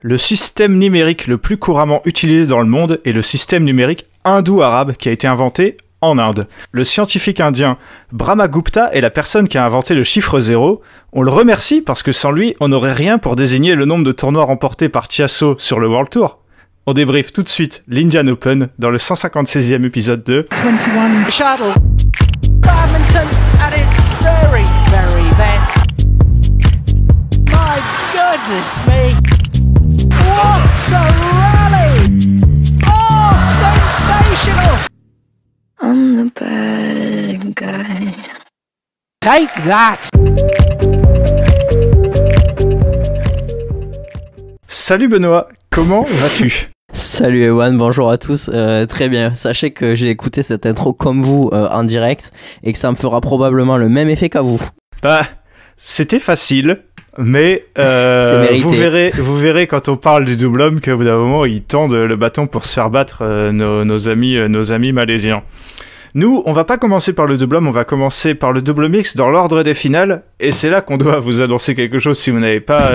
Le système numérique le plus couramment utilisé dans le monde est le système numérique hindou-arabe qui a été inventé en Inde. Le scientifique indien Brahmagupta est la personne qui a inventé le chiffre 0. On le remercie parce que sans lui, on n'aurait rien pour désigner le nombre de tournois remportés par Tiasso sur le World Tour. On débriefe tout de suite l'Indian Open dans le 156e épisode de 21 Shuttle. Badminton at its very, very best. My goodness me. What a rally! Oh, sensational! I'm the bad guy. Take that! Salut Benoît, comment vas-tu ? Salut Ewan, bonjour à tous, très bien, sachez que j'ai écouté cette intro comme vous en direct et que ça me fera probablement le même effet qu'à vous. Bah, c'était facile, mais vous verrez quand on parle du double homme qu'au bout d'un moment ils tendent le bâton pour se faire battre nos amis malaisiens. Nous, on va pas commencer par le double homme, on va commencer par le double mix dans l'ordre des finales, et c'est là qu'on doit vous annoncer quelque chose si vous n'avez pas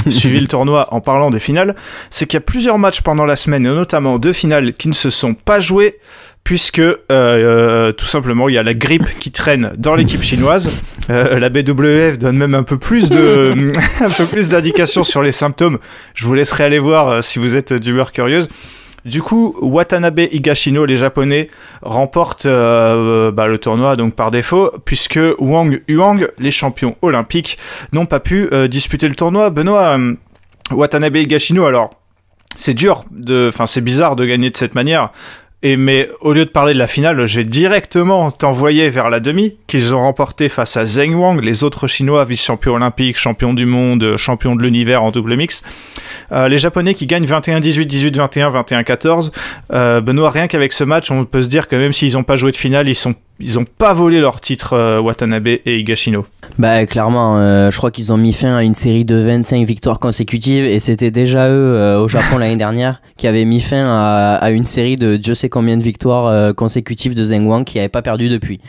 suivi le tournoi en parlant des finales, c'est qu'il y a plusieurs matchs pendant la semaine, et notamment 2 finales qui ne se sont pas jouées, puisque tout simplement il y a la grippe qui traîne dans l'équipe chinoise. La BWF donne même un peu plus d'indications sur les symptômes. Je vous laisserai aller voir si vous êtes d'humeur curieuse. Du coup, Watanabe Higashino, les Japonais, remportent le tournoi donc par défaut, puisque Wang Yuang, les champions olympiques, n'ont pas pu disputer le tournoi. Benoît, Watanabe Higashino, alors c'est bizarre de gagner de cette manière. Mais au lieu de parler de la finale, je vais directement t'envoyer vers la demi, qu'ils ont remporté face à Zheng Wang, les autres Chinois, vice-champions olympiques, champions du monde, champions de l'univers en double mix. Les Japonais qui gagnent 21-18, 18-21, 21-14. Benoît, rien qu'avec ce match, on peut se dire que même s'ils n'ont pas joué de finale, ils ont pas volé leur titre, Watanabe et Higashino. Bah clairement, je crois qu'ils ont mis fin à une série de 25 victoires consécutives et c'était déjà eux au Japon l'année dernière qui avaient mis fin à une série de Dieu sait combien de victoires consécutives de Zheng Wang qui n'avait pas perdu depuis.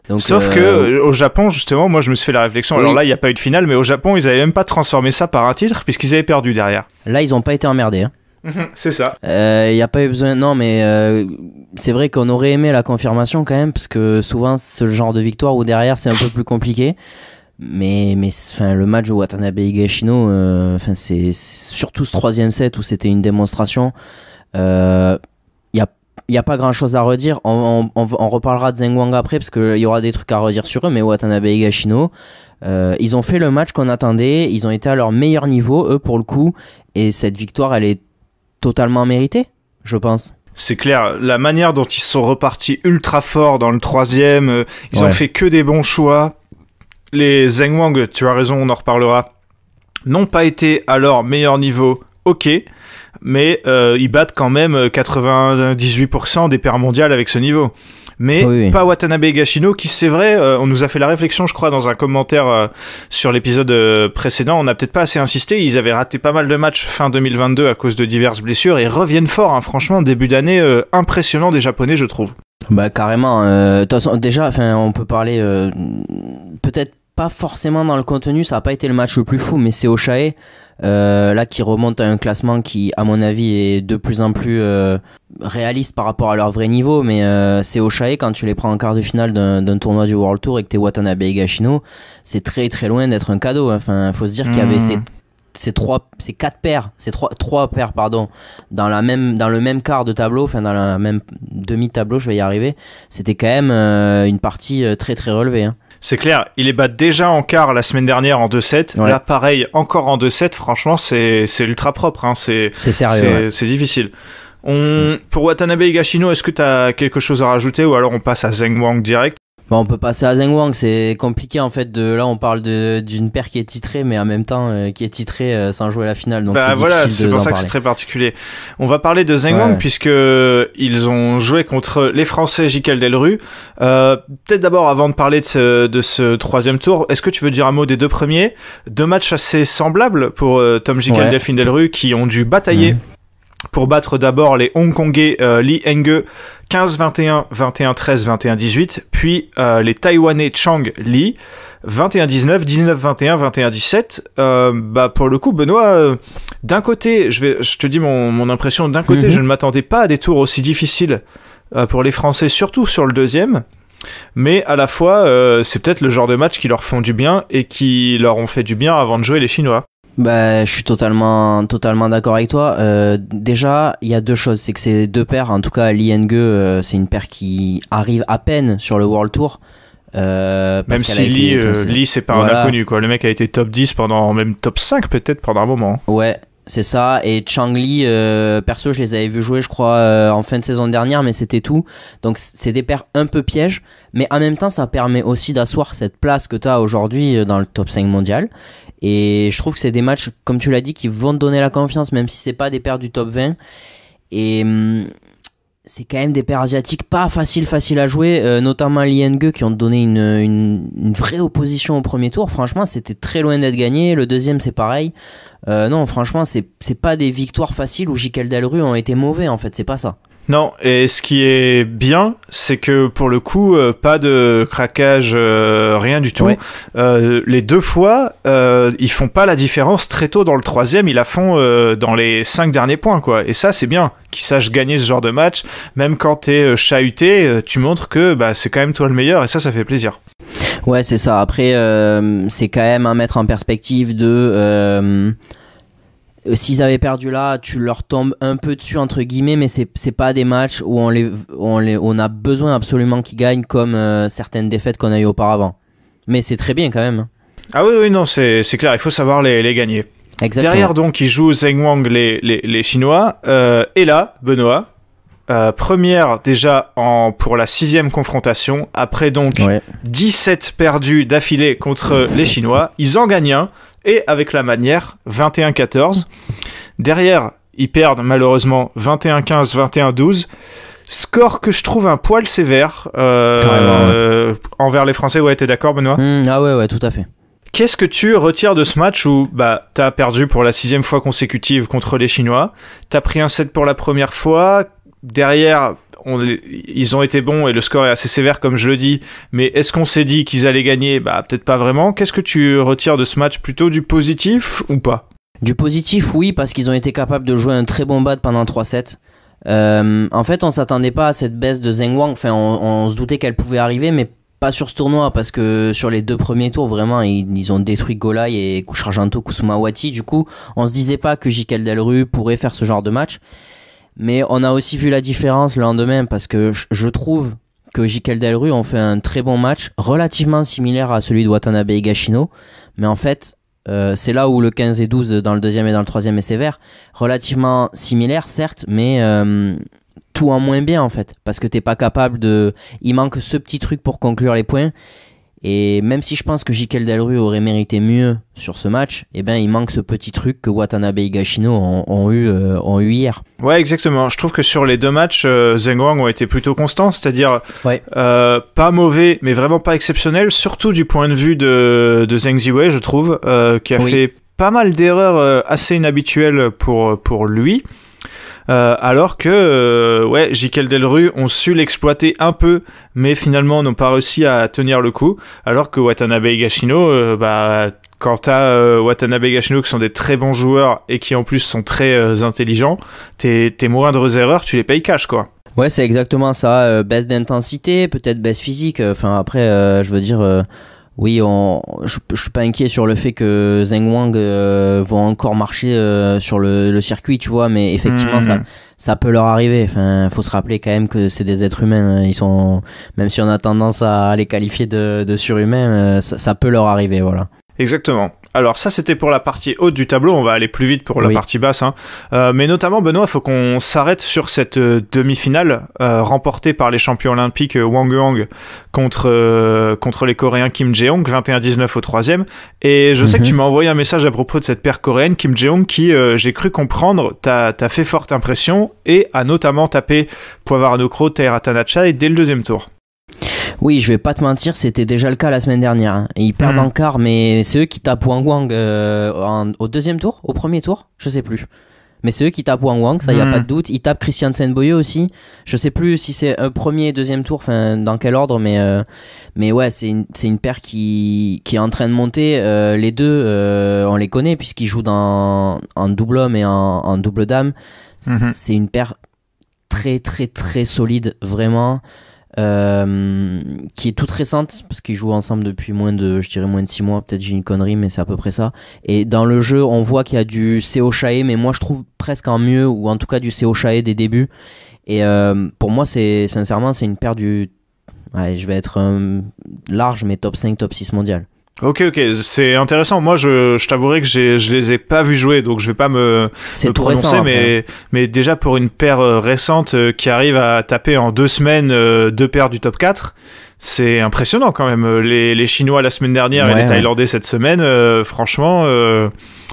Donc, sauf que au Japon, justement, moi je me suis fait la réflexion, alors là il n'y a pas eu de finale, mais au Japon ils n'avaient même pas transformé ça par un titre puisqu'ils avaient perdu derrière. Là ils n'ont pas été emmerdés, hein. C'est ça. Y a pas eu besoin. Non, mais c'est vrai qu'on aurait aimé la confirmation quand même, parce que souvent c'est le genre de victoire où derrière c'est un peu plus compliqué. Mais le match de Watanabe Higashino, c'est surtout ce 3e set où c'était une démonstration. Y a pas grand chose à redire. On reparlera de Zheng Wang après parce qu'il y aura des trucs à redire sur eux. Mais Watanabe Higashino, ils ont fait le match qu'on attendait. Ils ont été à leur meilleur niveau, eux pour le coup. Et cette victoire, elle est totalement méritée, je pense. C'est clair, la manière dont ils sont repartis ultra fort dans le 3e, ils ont fait que des bons choix. Les Zheng Wang, tu as raison, on en reparlera, n'ont pas été à leur meilleur niveau, ok, mais ils battent quand même 98% des paires mondiales avec ce niveau. Mais pas Watanabe Higashino, qui c'est vrai, on nous a fait la réflexion, je crois, dans un commentaire sur l'épisode précédent, on n'a peut-être pas assez insisté, ils avaient raté pas mal de matchs fin 2022 à cause de diverses blessures, et reviennent fort, hein, franchement, début d'année impressionnant des Japonais, je trouve. Bah carrément, de toute façon, déjà, on peut parler, peut-être pas forcément dans le contenu, ça n'a pas été le match le plus fou, mais c'est Oshae, là qui remonte à un classement qui à mon avis est de plus en plus réaliste par rapport à leur vrai niveau, mais c'est Oshae quand tu les prends en quart de finale d'un tournoi du World Tour et que t'es Watanabe Higashino, c'est très très loin d'être un cadeau, hein. Enfin faut se dire qu'il y avait trois paires pardon dans le même quart de tableau, enfin dans la même demi tableau, je vais y arriver, c'était quand même une partie très très relevée, hein. C'est clair, ils les battent déjà en quart la semaine dernière en 2-7. Ouais. Là, pareil, encore en 2-7. Franchement, c'est ultra propre, hein. C'est sérieux. C'est difficile. Pour Watanabe Higashino, est-ce que tu as quelque chose à rajouter ou alors on passe à Zheng Wang direct ? Bon, on peut passer à Zheng Wang, c'est compliqué en fait. Là, on parle d'une paire qui est titrée, mais en même temps qui est titrée sans jouer la finale. Donc c'est pour ça que c'est très particulier. On va parler de Zheng Wang puisque ils ont joué contre les Français Jikel Delru. Peut-être d'abord, avant de parler de ce 3e tour, est-ce que tu veux dire un mot des 2 premiers ? 2 matchs assez semblables pour Tom Jikel, Delphine Delru, qui ont dû batailler pour battre d'abord les Hongkongais Lee Henge 15-21, 21-13, 21-18, puis les Taïwanais Chang Li, 21-19, 19-21, 21-17. Pour le coup, Benoît, d'un côté, je te dis mon impression, d'un côté, je ne m'attendais pas à des tours aussi difficiles pour les Français, surtout sur le deuxième, mais à la fois, c'est peut-être le genre de match qui leur font du bien et qui leur ont fait du bien avant de jouer les Chinois. Je suis totalement d'accord avec toi. Déjà, il y a deux choses, c'est que ces deux paires, en tout cas Li Henge, c'est une paire qui arrive à peine sur le World Tour. Même si Li c'est pas un inconnu, quoi. Le mec a été top 10 même top 5 peut-être pendant un moment. Ouais, c'est ça. Et Chang Li, perso, je les avais vus jouer, je crois, en fin de saison dernière, mais c'était tout. Donc c'est des paires un peu pièges, mais en même temps, ça permet aussi d'asseoir cette place que tu as aujourd'hui dans le top 5 mondial. Et je trouve que c'est des matchs, comme tu l'as dit, qui vont te donner la confiance, même si c'est pas des paires du top 20. Et c'est quand même des paires asiatiques pas faciles à jouer, notamment Li Henge qui ont donné une vraie opposition au premier tour. Franchement, c'était très loin d'être gagné. Le deuxième, c'est pareil. Non, franchement, c'est pas des victoires faciles où Jikel Delru ont été mauvais, en fait, c'est pas ça. Non, et ce qui est bien, c'est que pour le coup, pas de craquage, rien du tout. Ouais. Les deux fois, ils font pas la différence très tôt dans le troisième, ils la font dans les 5 derniers points, quoi. Et ça, c'est bien, qu'ils sachent gagner ce genre de match. Même quand t'es chahuté, tu montres que c'est quand même toi le meilleur, et ça fait plaisir. Ouais, c'est ça. Après, c'est quand même à mettre en perspective de... s'ils avaient perdu là, tu leur tombes un peu dessus entre guillemets, mais c'est pas des matchs où on a besoin absolument qu'ils gagnent comme certaines défaites qu'on a eues auparavant. Mais c'est très bien quand même. Ah oui, non, c'est clair, il faut savoir les gagner. Exactement. Derrière donc, ils jouent Zheng Wang, les Chinois, et là, Benoît, première déjà pour la 6e confrontation, après donc 17 perdus d'affilée contre les Chinois, ils en gagnent un. Et avec la manière, 21-14. Derrière, ils perdent malheureusement 21-15, 21-12. Score que je trouve un poil sévère envers les Français. Ouais, t'es d'accord, Benoît ? Ah ouais, tout à fait. Qu'est-ce que tu retires de ce match où t'as perdu pour la 6e fois consécutive contre les Chinois, t'as pris un set pour la première fois, derrière... ils ont été bons et le score est assez sévère comme je le dis, mais est-ce qu'on s'est dit qu'ils allaient gagner ? Peut-être pas vraiment. Qu'est-ce que tu retires de ce match ? Plutôt du positif ou pas ? Du positif, oui, parce qu'ils ont été capables de jouer un très bon bat pendant 3 sets. En fait, on s'attendait pas à cette baisse de Zheng Wang. Enfin, on se doutait qu'elle pouvait arriver, mais pas sur ce tournoi, parce que sur les 2 premiers tours, vraiment, ils ont détruit Golai et Kusharjanto Kusumawati. Du coup, on se disait pas que Jikel Delru pourrait faire ce genre de match. Mais on a aussi vu la différence le lendemain, parce que je trouve que Jikel Delru ont fait un très bon match, relativement similaire à celui de Watanabe Higashino. Mais en fait, c'est là où le 15 et 12 dans le deuxième et dans le troisième est sévère. Relativement similaire, certes, mais tout en moins bien en fait. Parce que t'es pas capable de... Il manque ce petit truc pour conclure les points. Et même si je pense que Jikel Delru aurait mérité mieux sur ce match, il manque ce petit truc que Watanabe Higashino ont eu hier. Ouais, exactement. Je trouve que sur les 2 matchs, Zheng Wang ont été plutôt constants, c'est-à-dire pas mauvais, mais vraiment pas exceptionnels, surtout du point de vue de Zheng Ziwei, je trouve, qui a fait pas mal d'erreurs assez inhabituelles pour lui. Alors que Jikel Delru ont su l'exploiter un peu, mais finalement n'ont pas réussi à tenir le coup, alors que Watanabe Higashino, quand t'as Watanabe Higashino qui sont des très bons joueurs et qui en plus sont très intelligents, tes moindres erreurs tu les payes cash, quoi. Ouais, c'est exactement ça. Baisse d'intensité, peut-être baisse physique, enfin après je veux dire oui, je suis pas inquiet sur le fait que Zheng Wang vont encore marcher sur le circuit, tu vois, mais effectivement ça peut leur arriver. Enfin, faut se rappeler quand même que c'est des êtres humains. Ils sont, même si on a tendance à les qualifier de surhumains, ça peut leur arriver, voilà. Exactement. Alors ça c'était pour la partie haute du tableau, on va aller plus vite pour la partie basse, mais notamment Benoît, il faut qu'on s'arrête sur cette demi-finale remportée par les champions olympiques Wang Yuang contre les Coréens Kim Jae-hong, 21-19 au 3e, et je sais que tu m'as envoyé un message à propos de cette paire coréenne, Kim Jae-hong, qui j'ai cru comprendre t'as fait forte impression et a notamment tapé Poivarnokro, Taira Tanachai dès le 2e tour. Oui, je vais pas te mentir, c'était déjà le cas la semaine dernière. Et ils perdent en quart, mais c'est eux qui tapent Wang Wang au 2e tour, au 1er tour, je sais plus. Mais c'est eux qui tapent Wang Wang, ça y a pas de doute. Ils tapent Christian Senboye aussi. Je sais plus si c'est un premier et deuxième tour, enfin dans quel ordre, mais ouais, c'est une paire qui est en train de monter. Les deux, on les connaît puisqu'ils jouent en double homme et en double dame. C'est une paire très très très solide, vraiment. Qui est toute récente parce qu'ils jouent ensemble depuis moins de 6 mois, peut-être j'ai une connerie mais c'est à peu près ça. Et dans le jeu on voit qu'il y a du Seo Chae, mais moi je trouve presque en mieux, ou en tout cas du Seo Chae des débuts. Et pour moi sincèrement c'est une paire je vais être large, mais top 5 top 6 mondial. Ok, c'est intéressant. Moi, je t'avouerai que je les ai pas vus jouer, donc je vais pas me prononcer, récent, mais déjà pour une paire récente qui arrive à taper en 2 semaines 2 paires du top 4, c'est impressionnant quand même. Les Chinois la semaine dernière et les Thaïlandais cette semaine, franchement,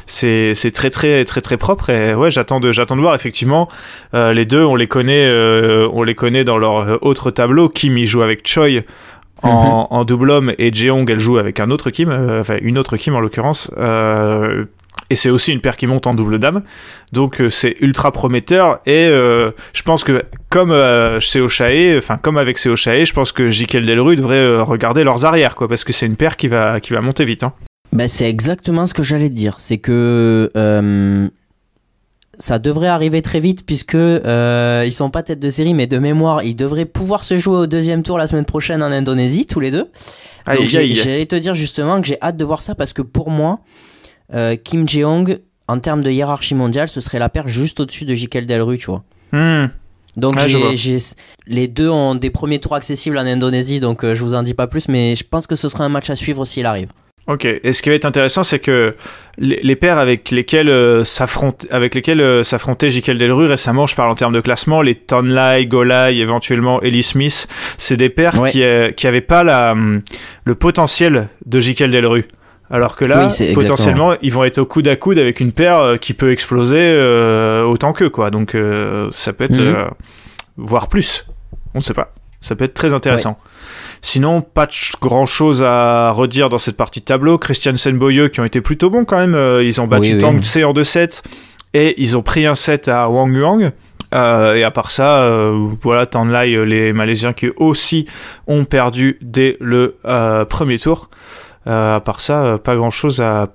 c'est très très très très propre. Et ouais, j'attends de voir. Effectivement, les deux, on les connaît dans leur autre tableau. Kim, il joue avec Choi en double homme, et Jeong, elle joue avec un autre Kim, une autre Kim en l'occurrence, et c'est aussi une paire qui monte en double dame, donc c'est ultra prometteur. Et je pense que comme avec Seo Chae, je pense que Jikel Delru devrait regarder leurs arrières, quoi, parce que c'est une paire qui va monter vite, hein. Ben, c'est exactement ce que j'allais te dire, c'est que ça devrait arriver très vite puisque ils sont pas tête de série, mais de mémoire ils devraient pouvoir se jouer au deuxième tour la semaine prochaine en Indonésie tous les deux. Donc j'allais te dire justement que j'ai hâte de voir ça, parce que pour moi Kim Jeong en termes de hiérarchie mondiale ce serait la paire juste au-dessus de Jikel Delru, tu vois. Donc les deux ont des premiers tours accessibles en Indonésie, donc je vous en dis pas plus, mais je pense que ce sera un match à suivre s'il arrive. Ok, et ce qui va être intéressant, c'est que les paires avec lesquelles s'affrontait Jikel Delru récemment, je parle en termes de classement, les Tonlai, Golai, éventuellement Ellie Smith, c'est des paires qui avaient pas le potentiel de Jikel Delru. Alors que là, potentiellement, ils vont être au coude à coude avec une paire qui peut exploser autant qu'eux, quoi. Donc ça peut être voire plus. On ne sait pas. Ça peut être très intéressant. Ouais. Sinon, pas grand chose à redire dans cette partie de tableau. Christian Senboye qui ont été plutôt bons quand même. Ils ont battu Tang Tse en 2-7 et ils ont pris un set à Wang Yuang. Et à part ça, voilà, Tanlai, les Malaisiens qui aussi ont perdu dès le premier tour. À part ça, pas grand chose à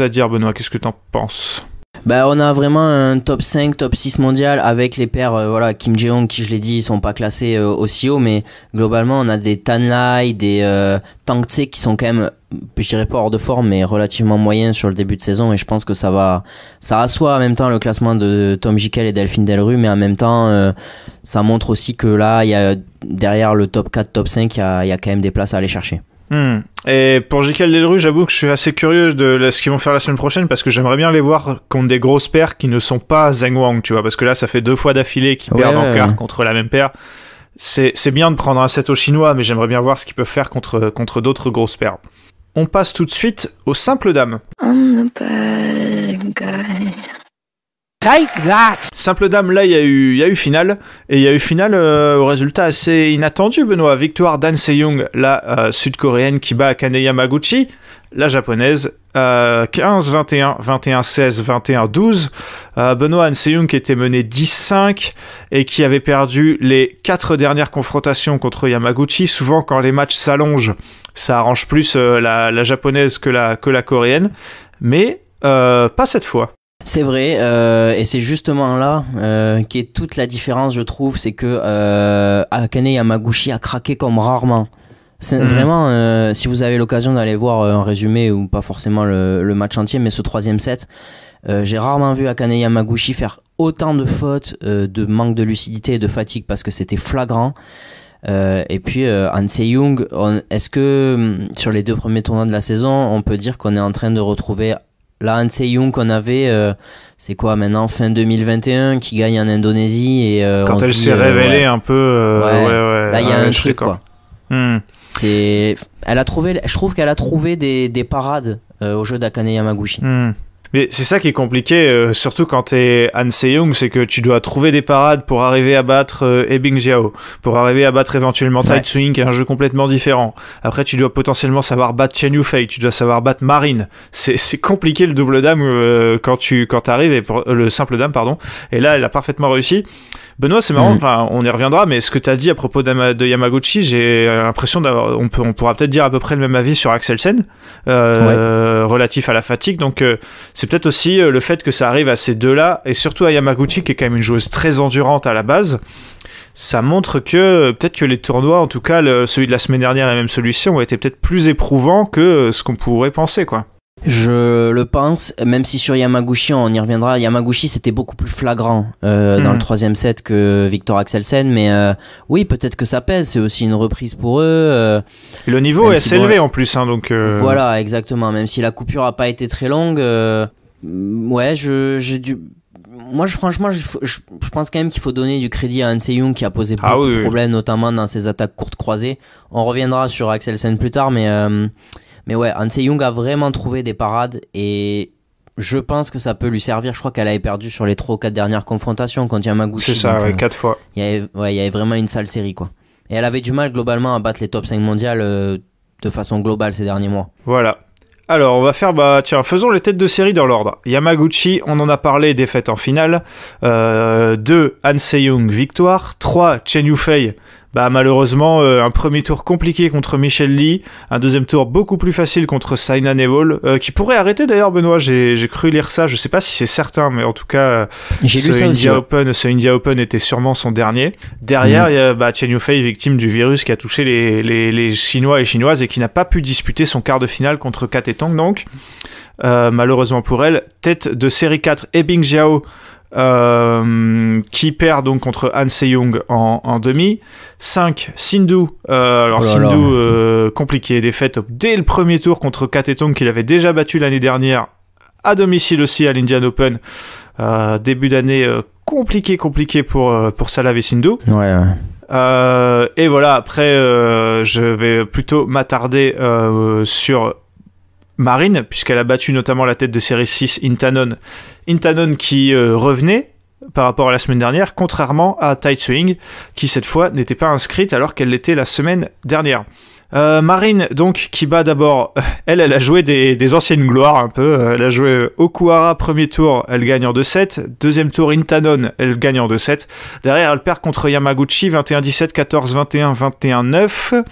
dire. Benoît, qu'est-ce que t'en penses? Bah, on a vraiment un top 5, top 6 mondial avec les paires, Kim Jeong qui, je l'ai dit, ils sont pas classés aussi haut, mais globalement on a des Tanlai, des Tang Tse qui sont quand même, je dirais pas hors de forme, mais relativement moyens sur le début de saison, et je pense que ça assoit en même temps le classement de Tom Jikel et Delphine Delru, mais en même temps ça montre aussi que là, il y a derrière le top 4, top 5, il y a quand même des places à aller chercher. Et pour Jikel Delru, j'avoue que je suis assez curieux de ce qu'ils vont faire la semaine prochaine, parce que j'aimerais bien les voir contre des grosses paires qui ne sont pas Zheng Wang, tu vois, parce que là ça fait 2 fois d'affilée qu'ils perdent en quart contre la même paire. C'est bien de prendre un set aux Chinois, mais j'aimerais bien voir ce qu'ils peuvent faire contre d'autres grosses paires. On passe tout de suite aux simples dames. I'm the bad guy. Take that! Simple dame, là, il y a eu finale. Et il y a eu finale au résultat assez inattendu, Benoît. Victoire d'An Se-young, la sud-coréenne, qui bat Akane Yamaguchi, la japonaise, 15-21, 21-16, 21-12. Benoît, An Se-young qui était menée 10-5 et qui avait perdu les 4 dernières confrontations contre Yamaguchi. Souvent, quand les matchs s'allongent, ça arrange plus la japonaise que la coréenne. Mais pas cette fois. C'est vrai, et c'est justement là qui est toute la différence, je trouve, c'est que Akane Yamaguchi a craqué comme rarement. C'est vraiment, si vous avez l'occasion d'aller voir un résumé, ou pas forcément le match entier, mais ce 3e set, j'ai rarement vu Akane Yamaguchi faire autant de fautes, de manque de lucidité et de fatigue, parce que c'était flagrant. Et puis An Se-young, est-ce que sur les 2 premiers tournois de la saison, on peut dire qu'on est en train de retrouver la An Se-young qu'on avait, c'est quoi maintenant, fin 2021, qui gagne en Indonésie, et quand elle s'est révélée un peu, là il y a un truc, quoi. Je trouve qu'elle a trouvé des parades au jeu d'Akane Yamaguchi. Mais c'est ça qui est compliqué, surtout quand t'es Han Se-young, c'est que tu dois trouver des parades pour arriver à battre Ebing Jiao, pour arriver à battre éventuellement Tai Tzu-Ying, qui est un jeu complètement différent. Après, tu dois potentiellement savoir battre Chen Yufei, tu dois savoir battre Marine. C'est compliqué le double dame quand t'arrives, et le simple dame, pardon. Et là, elle a parfaitement réussi. Benoît, c'est marrant, enfin, on y reviendra, mais ce que t'as dit à propos de Yamaguchi, j'ai l'impression d'avoir, on pourra peut-être dire à peu près le même avis sur Axelsen, relatif à la fatigue. Donc, c'est peut-être aussi le fait que ça arrive à ces deux-là, et surtout à Yamaguchi, qui est quand même une joueuse très endurante à la base. Ça montre que peut-être que les tournois, en tout cas celui de la semaine dernière et même celui-ci, ont été peut-être plus éprouvants que ce qu'on pourrait penser, quoi. Je le pense, même si sur Yamaguchi, on y reviendra. Yamaguchi, c'était beaucoup plus flagrant dans le troisième set que Victor Axelsen, mais oui, peut-être que ça pèse. C'est aussi une reprise pour eux. Le niveau est assez élevé en plus, hein, donc. Voilà, exactement. Même si la coupure a pas été très longue, ouais, j'ai dû. Moi, franchement, je pense quand même qu'il faut donner du crédit à Han Se-young qui a posé beaucoup de problèmes, notamment dans ses attaques courtes croisées. On reviendra sur Axelsen plus tard, mais ouais, Han Se-young a vraiment trouvé des parades et je pense que ça peut lui servir. Je crois qu'elle avait perdu sur les 3 ou 4 dernières confrontations contre Yamaguchi. C'est ça, donc, 4 fois. Il y avait vraiment une sale série, quoi. Et elle avait du mal globalement à battre les top 5 mondiales de façon globale ces derniers mois. Voilà. Alors, on va faire, faisons les têtes de série dans l'ordre. Yamaguchi, on en a parlé, défaite en finale. 2, Han Se-young, victoire. 3, Chen Yufei. Malheureusement, un premier tour compliqué contre Michelle Lee, un deuxième tour beaucoup plus facile contre Saina Nehwal, qui pourrait arrêter d'ailleurs, Benoît, j'ai cru lire ça, je sais pas si c'est certain, mais en tout cas, ce India Open était sûrement son dernier. Derrière, il y a Chen Yufei, victime du virus qui a touché les Chinois et Chinoises et qui n'a pas pu disputer son quart de finale contre Kat Tong, donc, malheureusement pour elle, tête de série 4, Ebing Jiao, qui perd donc contre Han Se-young en demi. 5, Sindhu. Compliqué, défaite dès le premier tour contre Kat Tong qu'il avait déjà battu l'année dernière à domicile aussi à l'Indian Open. Début d'année compliqué pour Salav et Sindhu. Ouais. Et voilà, après je vais plutôt m'attarder sur Marine, puisqu'elle a battu notamment la tête de série 6 Intanon qui revenait par rapport à la semaine dernière, contrairement à Tai Tzu-Ying qui cette fois n'était pas inscrite alors qu'elle l'était la semaine dernière. Marine donc qui bat d'abord, elle a joué des anciennes gloires un peu, elle a joué Okuhara premier tour, elle gagne en 2-7, deuxième tour Intanon, elle gagne en 2-7, derrière elle perd contre Yamaguchi 21-17, 14-21, 21-9.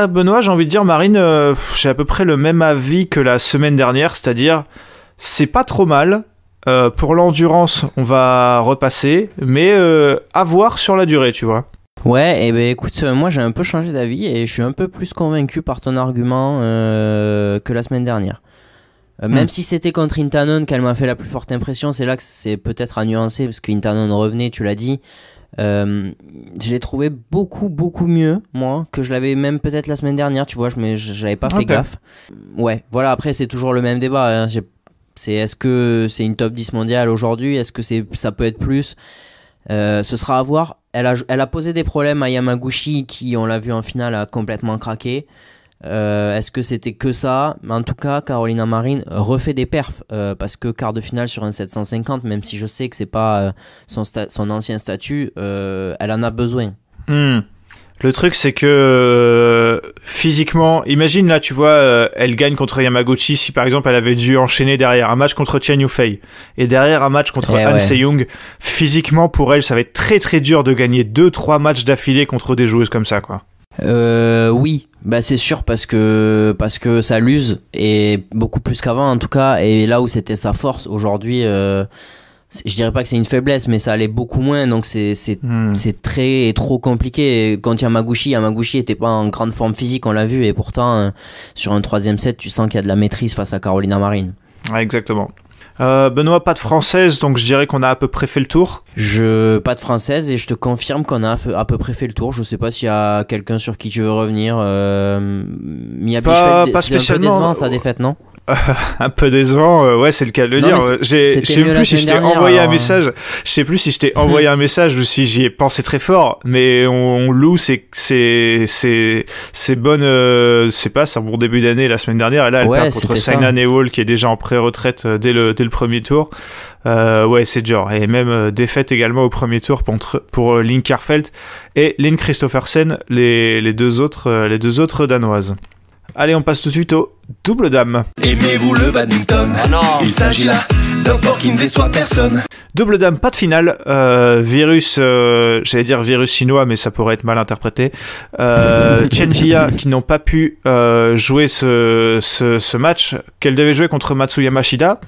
Benoît, j'ai envie de dire, Marine, j'ai à peu près le même avis que la semaine dernière, c'est-à-dire, c'est pas trop mal. Pour l'endurance, on va repasser, mais à voir sur la durée, tu vois. Ouais, et écoute, moi j'ai un peu changé d'avis et je suis un peu plus convaincu par ton argument que la semaine dernière. Même si c'était contre Intanon qu'elle m'a fait la plus forte impression, c'est là que c'est peut-être à nuancer, parce qu'Intanon revenait, tu l'as dit. Je l'ai trouvé beaucoup mieux, moi, que je l'avais même peut-être la semaine dernière, tu vois, j'avais pas fait gaffe. Ouais, voilà, après c'est toujours le même débat, hein. Est-ce que c'est une top 10 mondiale aujourd'hui, est-ce que ça peut être plus, ce sera à voir. Elle a posé des problèmes à Yamaguchi qui, on l'a vu en finale, a complètement craqué. Est-ce que c'était que ça? Mais en tout cas, Carolina Marin refait des perfs parce que quart de finale sur un 750, même si je sais que c'est pas son ancien statut, elle en a besoin. Le truc, c'est que physiquement, imagine là, tu vois, elle gagne contre Yamaguchi. Si par exemple elle avait dû enchaîner derrière un match contre Chen Yufei et derrière un match contre Han Se-young, physiquement pour elle, ça va être très très dur de gagner 2-3 matchs d'affilée contre des joueuses comme ça, quoi. Oui, c'est sûr parce que ça l'use et beaucoup plus qu'avant en tout cas, et là où c'était sa force aujourd'hui, je dirais pas que c'est une faiblesse, mais ça allait beaucoup moins, donc c'est très trop compliqué. Quand Yamaguchi était pas en grande forme physique, on l'a vu, et pourtant sur un troisième set tu sens qu'il y a de la maîtrise face à Carolina Marin. Ouais, exactement. Benoît, pas de française, donc je dirais qu'on a à peu près fait le tour. Pas de française, et je te confirme qu'on a à peu près fait le tour. Je sais pas s'il y a quelqu'un sur qui tu veux revenir. Mia Bischfeld, pas spécialement. C'est un peu décevant sa défaite, non? un peu décevant, ouais, c'est le cas de le dire. Je sais plus si je t'ai envoyé un message. Je sais plus si je t'ai envoyé un message ou si j'y ai pensé très fort. Mais on loue c'est bonne. C'est pas, c'est un bon début d'année la semaine dernière. Et là, elle perd contre Sainan Nehwal qui est déjà en pré-retraite dès le premier tour. Ouais, c'est dur. Et même défaite également au premier tour pour Linn Kjærfeldt et Linn Kristoffersen, les deux autres danoises. Allez, on passe tout de suite au double dame. Aimez-vous le badminton? Il s'agit là d'un sport qui ne déçoit personne. Double dame, pas de finale. J'allais dire virus chinois, mais ça pourrait être mal interprété. Chen Jia qui n'ont pas pu jouer ce match qu'elle devait jouer contre Matsuyama Shida.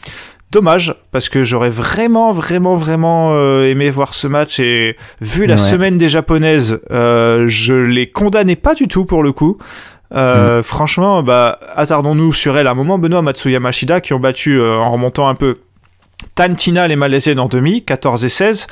Dommage, parce que j'aurais vraiment aimé voir ce match, et vu la semaine des japonaises, je les condamnais pas du tout pour le coup. Franchement, attardons-nous sur elle un moment. Benoît, Matsuyama Shida qui ont battu en remontant un peu Tan Tina, les Malaisiennes en demi, 14 et 16.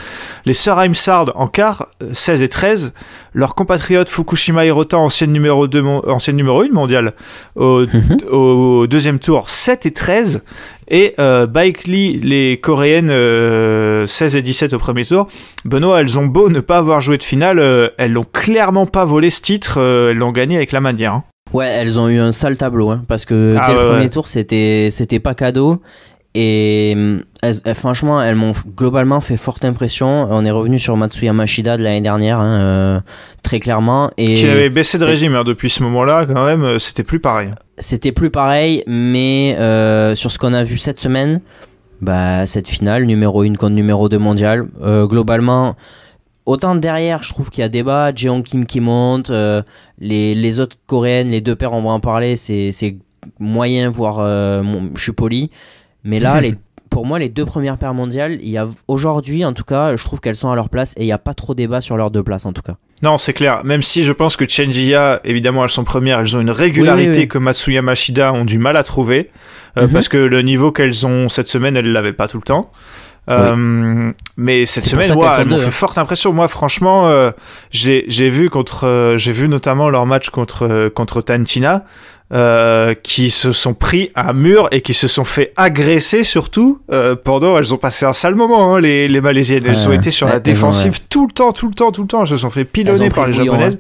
Les sœurs Heimsard en quart, 16 et 13. Leur compatriote Fukushima Hirota, ancienne numéro 1 mondiale, au deuxième tour, 7 et 13. Et Baek Lee, les Coréennes, 16 et 17 au premier tour. Benoît, elles ont beau ne pas avoir joué de finale, elles l'ont clairement pas volé ce titre, elles l'ont gagné avec la manière. Hein. Ouais, elles ont eu un sale tableau, hein, parce que dès le premier tour, c'était pas cadeau. Et franchement, elles m'ont globalement fait forte impression. On est revenu sur Matsuyama Shida de l'année dernière, hein, très clairement. Et qui avait baissé de régime hein, depuis ce moment-là, quand même, c'était plus pareil. C'était plus pareil, mais sur ce qu'on a vu cette semaine, cette finale, numéro 1 contre numéro 2 mondial, globalement, autant derrière, je trouve qu'il y a débat. Jeong Kim qui monte, les autres coréennes, les deux paires, on va en parler, c'est moyen, voire je suis poli. Mais là, pour moi, les deux premières paires mondiales, il y a aujourd'hui, en tout cas, je trouve qu'elles sont à leur place et il n'y a pas trop débat sur leurs deux places, en tout cas. Non, c'est clair. Même si je pense que Chen Jia, évidemment, elles sont premières, elles ont une régularité que Matsuyama Shida ont du mal à trouver, parce que le niveau qu'elles ont cette semaine, elles l'avaient pas tout le temps. Mais cette semaine, elles m'ont fait forte impression. Moi, franchement, j'ai vu notamment leur match contre Tan Tina, qui se sont pris un mur et qui se sont fait agresser surtout pendant. Elles ont passé un sale moment, hein, les Malaisiennes. Elles ont été sur la défensive tout le temps. Elles se sont fait pilonner par les Japonaises.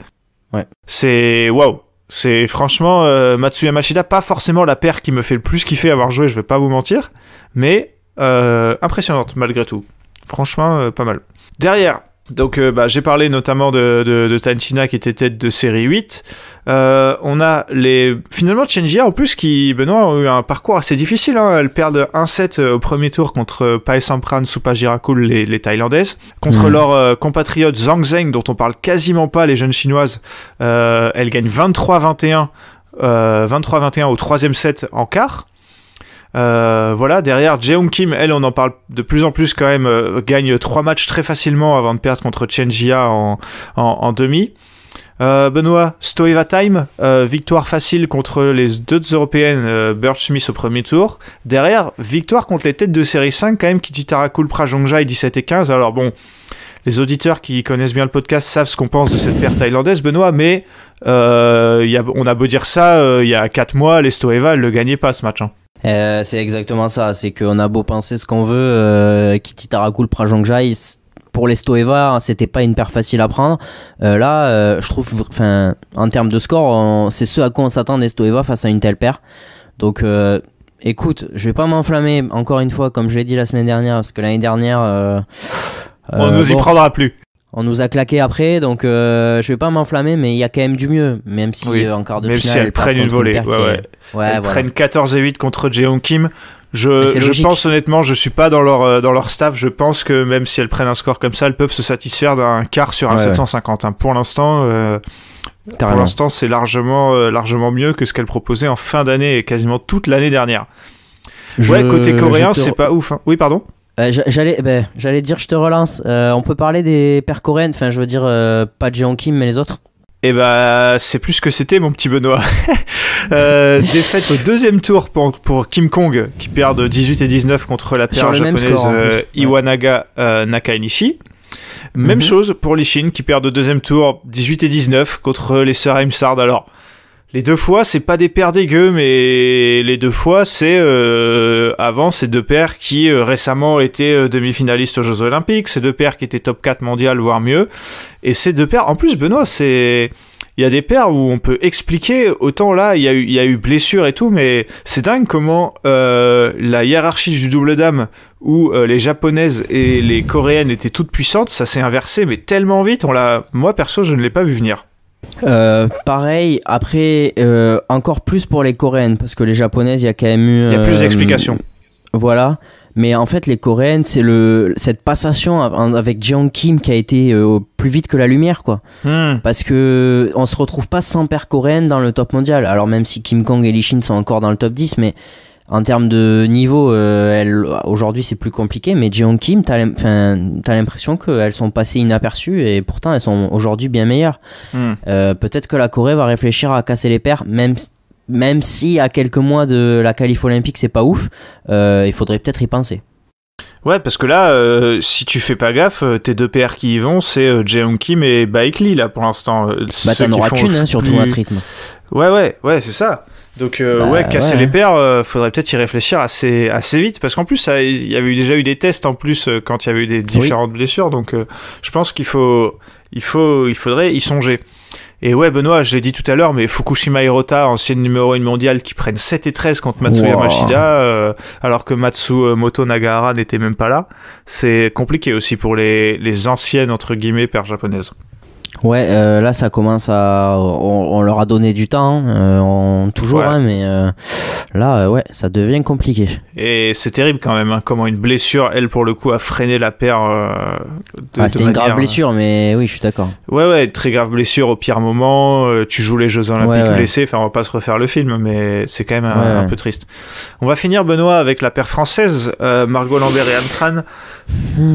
Hein. Ouais. C'est waouh. C'est franchement Matsuyama Shida, pas forcément la paire qui me fait le plus kiffer avoir joué, je vais pas vous mentir, mais impressionnante malgré tout. Franchement, pas mal. Derrière, donc j'ai parlé notamment de Tan Tina qui était tête de série 8. On a finalement Chen Jia en plus qui, Benoît, ont eu un parcours assez difficile. Hein. Elles perdent 1-7 au premier tour contre Paesampran, Supajirakul, les Thaïlandaises. Contre leur compatriote Zhang Zheng, dont on parle quasiment pas, les jeunes chinoises, elles gagnent 23-21 au troisième set en quart. Voilà, derrière Jeong Kim, elle, on en parle de plus en plus quand même, gagne 3 matchs très facilement avant de perdre contre Chen Jia en demi. Benoît, Stoeva Time, victoire facile contre les deux européennes, Birch Smith au premier tour. Derrière, victoire contre les têtes de série 5 quand même, Kititarakul, Prajongjai 17 et 15. Alors bon, les auditeurs qui connaissent bien le podcast savent ce qu'on pense de cette paire thaïlandaise, Benoît, mais on a beau dire ça, il y a 4 mois, les Stoeva, elles ne gagnaient pas ce match. Hein. C'est exactement ça, c'est qu'on a beau penser ce qu'on veut, Kititarakul, Prajongjai, pour les Stoeva, c'était pas une paire facile à prendre. Là, je trouve, en termes de score, c'est ce à quoi on s'attend des Stoeva face à une telle paire. Donc, écoute, je vais pas m'enflammer encore une fois, comme je l'ai dit la semaine dernière, parce que l'année dernière, on nous y prendra plus. On nous a claqué après, donc je vais pas m'enflammer, mais il y a quand même du mieux, même si en quart de finale, si elles prennent une volée. Elles prennent 14 et 8 contre Jeong Kim. Je pense honnêtement, je suis pas dans leur staff, je pense que même si elles prennent un score comme ça, elles peuvent se satisfaire d'un quart sur un 750. Hein. Pour l'instant, c'est largement mieux que ce qu'elles proposaient en fin d'année et quasiment toute l'année dernière. Côté coréen, c'est pas ouf. Hein. Oui, pardon. J'allais dire, je te relance. On peut parler des paires coréennes, je veux dire, pas Jeong Kim, mais les autres. C'est plus que c'était, mon petit Benoît. Défaite au deuxième tour pour Kim Kong, qui perd 18 et 19 contre la paire japonaise Iwanaga Nakainishi. Même chose pour Lee Shin, qui perd au deuxième tour 18 et 19 contre les sœurs Heimsard. Alors, Les 2 fois, c'est pas des paires dégueux, mais les 2 fois, c'est avant, c'est 2 paires qui récemment étaient demi-finalistes aux Jeux Olympiques, c'est 2 paires qui étaient top 4 mondial, voire mieux, et ces 2 paires, en plus, Benoît, il y a des paires où on peut expliquer, autant là, il y a eu blessure et tout, mais c'est dingue comment la hiérarchie du double dame, où les japonaises et les coréennes étaient toutes puissantes, ça s'est inversé, mais tellement vite, moi perso, je ne l'ai pas vu venir. Pareil, après encore plus pour les coréennes parce que les japonaises il y a quand même eu il y a plus d'explications, voilà, mais en fait les coréennes c'est cette passation avec Jeong Kim qui a été plus vite que la lumière quoi, parce que on se retrouve pas sans paire coréenne dans le top mondial, alors même si Kim Kong et Lee Shin sont encore dans le top 10, mais en termes de niveau, aujourd'hui c'est plus compliqué, mais Jeong Kim, t'as l'impression qu'elles sont passées inaperçues et pourtant elles sont aujourd'hui bien meilleures. Peut-être que la Corée va réfléchir à casser les paires, même si à quelques mois de la qualif olympique c'est pas ouf, il faudrait peut-être y penser. Ouais, parce que là, si tu fais pas gaffe, tes 2 paires qui y vont, c'est Jeong Kim et Baek Lee là pour l'instant. Bah t'en auras qu'une, surtout notre rythme. Ouais, c'est ça. Donc casser les paires, faudrait peut-être y réfléchir assez vite, parce qu'en plus il y avait déjà eu des tests en plus quand il y avait eu des différentes blessures, donc je pense il faudrait y songer. Et ouais, Benoît, je l'ai dit tout à l'heure, mais Fukushima Hirota, ancienne numéro 1 mondiale, qui prennent 7 et 13 contre Matsuya Machida, alors que Matsumoto Nagahara n'était même pas là, c'est compliqué aussi pour les anciennes entre guillemets paires japonaises. Ouais, là ça commence on leur a donné du temps, toujours, hein, mais là, ouais, ça devient compliqué. Et c'est terrible quand même, hein, comment une blessure, elle pour le coup, a freiné la paire. C'était une grave blessure, mais oui, je suis d'accord. Ouais, très grave blessure au pire moment. Tu joues les Jeux Olympiques blessé. Enfin, on va pas se refaire le film, mais c'est quand même un peu triste. On va finir, Benoît, avec la paire française, Margot Lambert et Anne Tran.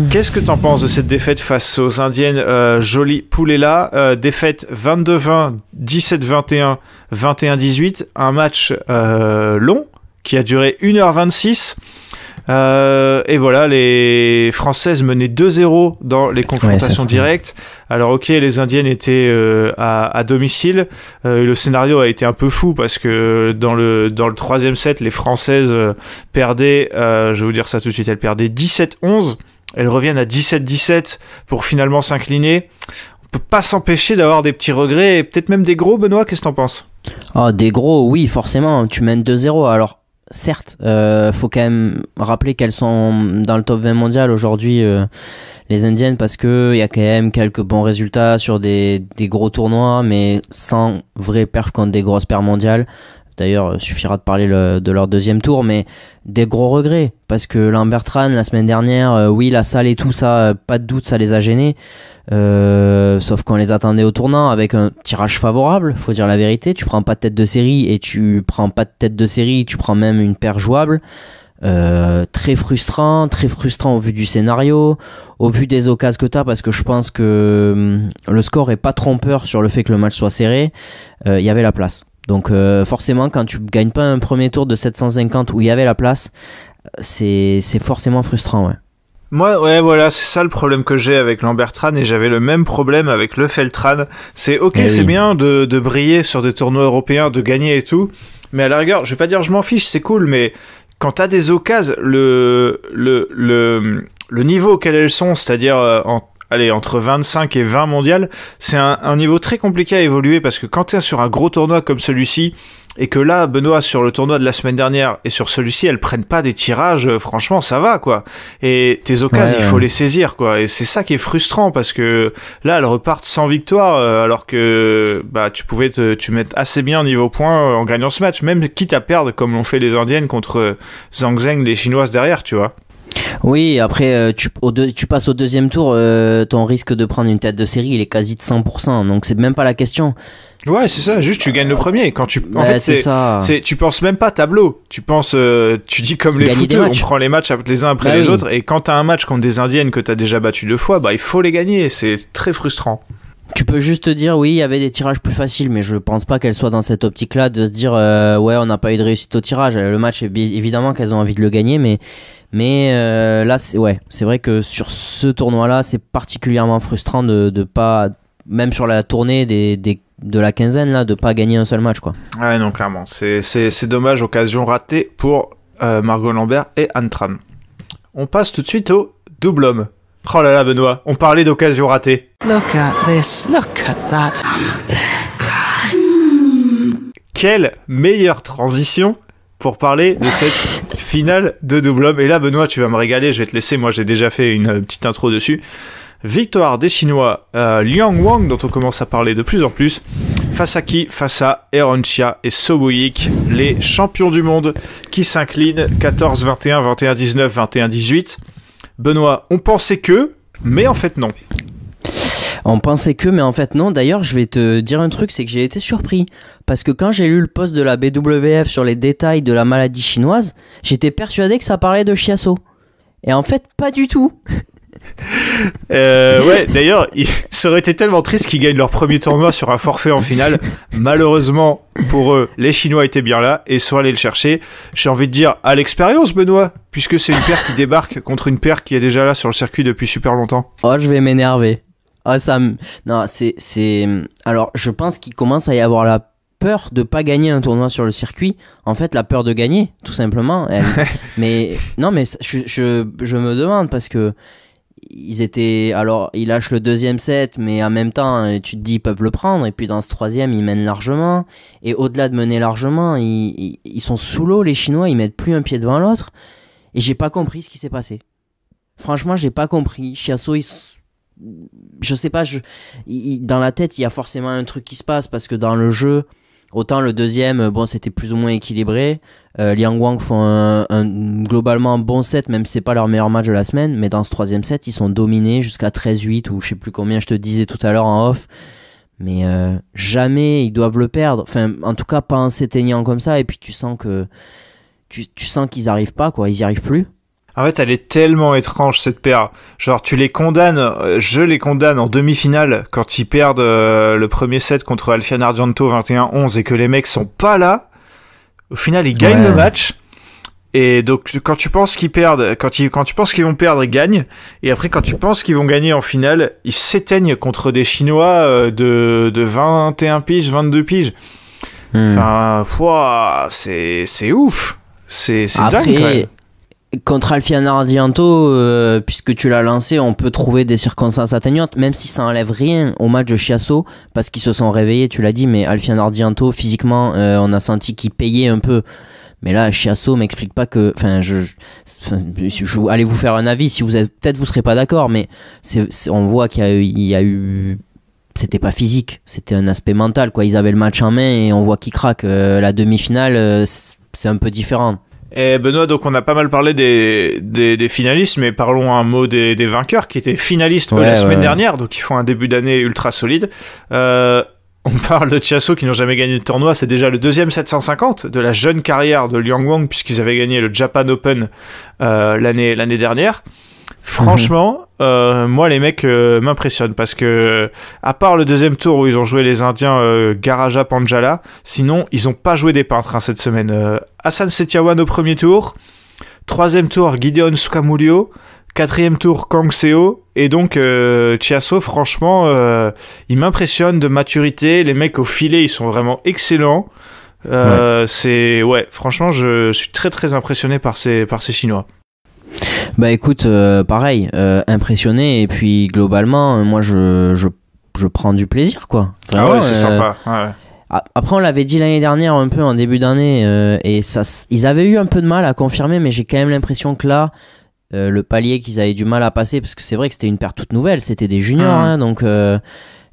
Qu'est-ce que t'en penses de cette défaite face aux Indiennes Jolie Poulela, défaite 22-20, 17-21, 21-18, un match long qui a duré 1h26, et voilà, les Françaises menaient 2-0 dans les confrontations directes. Alors ok, les Indiennes étaient à domicile, le scénario a été un peu fou parce que dans le 3e set, les Françaises perdaient, je vais vous dire ça tout de suite, elles perdaient 17-11, elles reviennent à 17-17 pour finalement s'incliner. On peut pas s'empêcher d'avoir des petits regrets et peut-être même des gros. Benoît, qu'est-ce que t'en penses? Des gros, oui, forcément, tu mènes 2-0, alors certes, faut quand même rappeler qu'elles sont dans le top 20 mondial aujourd'hui, les Indiennes, parce que il y a quand même quelques bons résultats sur des gros tournois, mais sans vrai perf contre des grosses paires mondiales. D'ailleurs, suffira de parler de leur 2e tour, mais des gros regrets, parce que Lambert Tran, la semaine dernière, oui, la salle et tout ça, pas de doute, ça les a gênés, sauf qu'on les attendait au tournant avec un tirage favorable, faut dire la vérité. Tu prends pas de tête de série, et tu prends pas de tête de série, tu prends même une paire jouable. Très frustrant au vu du scénario, au vu des occasions que t'as, parce que je pense que le score est pas trompeur sur le fait que le match soit serré. Il y avait la place. Donc forcément, quand tu gagnes pas un premier tour de 750 où il y avait la place, c'est forcément frustrant, ouais. Moi, ouais, voilà, c'est ça le problème que j'ai avec Lambert Tran, et j'avais le même problème avec Lefel Tran. C'est ok, c'est bien de briller sur des tournois européens, de gagner et tout, mais à la rigueur, je vais pas dire je m'en fiche, c'est cool, mais quand t'as des occasions, le niveau auquel elles sont, c'est-à-dire entre 25 et 20 mondiales, c'est un niveau très compliqué à évoluer, parce que quand t'es sur un gros tournoi comme celui-ci, et que là, Benoît, sur le tournoi de la semaine dernière et sur celui-ci, elles prennent pas des tirages, franchement, ça va, quoi. Et tes occasions, il faut les saisir, quoi. Et c'est ça qui est frustrant, parce que là, elles repartent sans victoire, alors que tu pouvais tu mettre assez bien niveau points en gagnant ce match, même quitte à perdre, comme l'ont fait les Indiennes contre Zhang Zheng, les Chinoises derrière, tu vois. Oui, après, tu passes au 2e tour, ton risque de prendre une tête de série, il est quasi de 100%, donc c'est même pas la question. Ouais, c'est ça, juste tu gagnes le premier. Quand en fait, tu penses même pas tableau. Tu penses, tu dis comme les footeux, on prend les matchs les uns après les autres, et quand t'as un match contre des Indiennes que t'as déjà battu 2 fois, il faut les gagner, c'est très frustrant. Tu peux juste te dire, oui, il y avait des tirages plus faciles, mais je pense pas qu'elles soient dans cette optique-là de se dire, ouais, on n'a pas eu de réussite au tirage. Le match, évidemment qu'elles ont envie de le gagner, mais là, c'est vrai que sur ce tournoi-là, c'est particulièrement frustrant de pas, même sur la tournée, des de la quinzaine là de pas gagner un seul match, quoi. Ouais, non, clairement, c'est dommage, occasion ratée pour Margot Lambert et Anne Tran. On passe tout de suite au double homme. Oh là là, Benoît, on parlait d'occasion ratée. Look at this, look at that. Quelle meilleure transition pour parler de cette finale de double homme. Et là, Benoît, tu vas me régaler, je vais te laisser, moi j'ai déjà fait une petite intro dessus. Victoire des Chinois Liang Wang, dont on commence à parler de plus en plus, face à qui? Face à Aaron Chia et So Woo-ik, les champions du monde, qui s'inclinent 14-21, 21-19, 21-18. Benoît, on pensait que, mais en fait non. On pensait que, mais en fait non. D'ailleurs, je vais te dire un truc, c'est que j'ai été surpris. Parce que quand j'ai lu le post de la BWF sur les détails de la maladie chinoise, j'étais persuadé que ça parlait de Chiasso. Et en fait, pas du tout. Ouais, d'ailleurs, ça aurait été tellement triste qu'ils gagnent leur premier tournoi sur un forfait en finale. Malheureusement, pour eux, les Chinois étaient bien là et sont allés le chercher. J'ai envie de dire à l'expérience, Benoît, puisque c'est une paire qui débarque contre une paire qui est déjà là sur le circuit depuis super longtemps. Oh, je vais m'énerver. Ah, non, c'est... Alors, je pense qu'il commence à y avoir la peur de pas gagner un tournoi sur le circuit. En fait, la peur de gagner, tout simplement. Mais non, mais je me demande parce que ils étaient... Alors, ils lâchent le deuxième set, mais en même temps, tu te dis, ils peuvent le prendre. Et puis, dans ce troisième, ils mènent largement. Et au-delà de mener largement, ils sont sous l'eau, les Chinois. Ils mettent plus un pied devant l'autre. Et j'ai pas compris ce qui s'est passé. Franchement, j'ai pas compris. Chiasso, je sais pas, dans la tête, il y a forcément un truc qui se passe parce que dans le jeu, autant le deuxième, bon, c'était plus ou moins équilibré. Liang Wang font un globalement bon set, même si c'est pas leur meilleur match de la semaine, mais dans ce troisième set, ils sont dominés jusqu'à 13-8 ou je sais plus combien je te disais tout à l'heure en off. Mais jamais ils doivent le perdre. Enfin, en tout cas, pas en s'éteignant comme ça. Et puis tu sens qu'ils arrivent pas, quoi. Ils y arrivent plus. En fait, elle est tellement étrange, cette paire. Genre, je les condamne en demi-finale quand ils perdent le premier set contre Alfian Argento 21-11 et que les mecs sont pas là. Au final, ils gagnent le match. Et donc, quand tu penses qu'ils perdent, quand tu penses qu'ils vont perdre, ils gagnent. Et après, quand tu penses qu'ils vont gagner en finale, ils s'éteignent contre des Chinois de 21 piges, 22 piges. Enfin, c'est ouf. C'est dingue, quand même. Contre Alfian Argento, puisque tu l'as lancé, on peut trouver des circonstances atténuantes, même si ça enlève rien au match de Chiasso, parce qu'ils se sont réveillés, tu l'as dit, mais Alfian Argento, physiquement, on a senti qu'il payait un peu. Mais là, Chiasso m'explique pas que... Enfin, allez vous faire un avis, si vous êtes... Peut-être vous serez pas d'accord, mais on voit qu'il y a eu... C'était pas physique, c'était un aspect mental, quoi. Ils avaient le match en main et on voit qu'ils craquent. La demi-finale, c'est un peu différent. Et Benoît, donc on a pas mal parlé des finalistes, mais parlons un mot des vainqueurs qui étaient finalistes la semaine dernière, donc ils font un début d'année ultra solide. On parle de Chiasso qui n'ont jamais gagné de tournoi, c'est déjà le deuxième 750 de la jeune carrière de Liang Wang puisqu'ils avaient gagné le Japan Open l'année dernière. Franchement, moi les mecs m'impressionnent parce que à part le deuxième tour où ils ont joué les Indiens Garaja Panjala, sinon ils ont pas joué des peintres cette semaine. Hassan Setiawan au premier tour, troisième tour Gideon Sukamulio, quatrième tour Kang Seo et donc Chiasso, franchement il m'impressionne de maturité, les mecs au filet ils sont vraiment excellents. Franchement je suis très très impressionné par ces Chinois. Bah écoute, pareil, impressionné et puis globalement, moi je prends du plaisir, quoi. Vraiment, c'est sympa. Ouais. Après on l'avait dit l'année dernière un peu en début d'année et ils avaient eu un peu de mal à confirmer, mais j'ai quand même l'impression que là, le palier qu'ils avaient du mal à passer, parce que c'est vrai que c'était une paire toute nouvelle, c'était des juniors, donc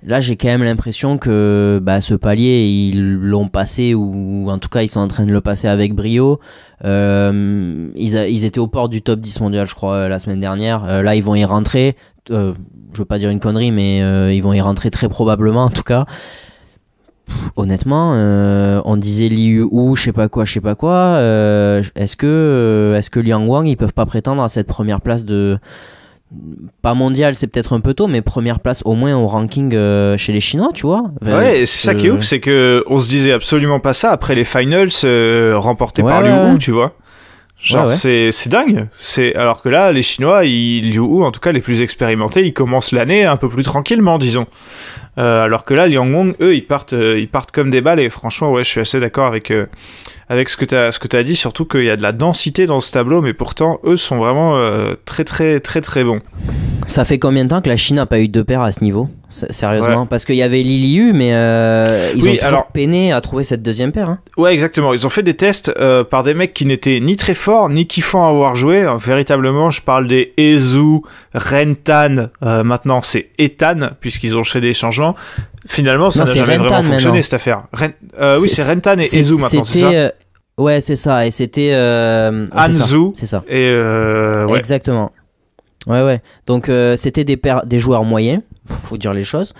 là j'ai quand même l'impression que ce palier ils l'ont passé ou en tout cas ils sont en train de le passer avec brio. Ils étaient au port du top 10 mondial je crois la semaine dernière. Là ils vont y rentrer, je veux pas dire une connerie mais ils vont y rentrer très probablement en tout cas. Honnêtement on disait Liu Hu je sais pas quoi est-ce que Liang Wang ils peuvent pas prétendre à cette première place de pas mondial, c'est peut-être un peu tôt, mais première place au moins au ranking chez les Chinois, tu vois. Ouais, c'est ça qui est ouf, c'est que on se disait absolument pas ça après les finals remportés par Liu Hu, tu vois. Genre c'est dingue. Alors que là les Chinois, Liu Hu en tout cas les plus expérimentés, ils commencent l'année un peu plus tranquillement, disons. Alors que là, Liang Wong, eux, ils partent comme des balles, et franchement, ouais, je suis assez d'accord avec ce que t'as dit, surtout qu'il y a de la densité dans ce tableau, mais pourtant, eux sont vraiment très, très, très, très bons. Ça fait combien de temps que la Chine n'a pas eu de paire à ce niveau ? Sérieusement ? Parce qu'il y avait Li Liu, mais ils ont toujours peiné à trouver cette deuxième paire. Hein. Ouais, exactement. Ils ont fait des tests par des mecs qui n'étaient ni très forts, ni kiffants à avoir joué. Véritablement, je parle des Ezu, Rentan, maintenant c'est Ethan, puisqu'ils ont fait des changements. Finalement, ça n'a jamais vraiment fonctionné, maintenant. Cette affaire. Oui, c'est Rentan et Ezu maintenant, c'est ça ouais, c'est ça. Et c'était... Anzu. C'est ça. Et ouais. Exactement. Ouais. Donc, c'était des joueurs moyens, faut dire les choses.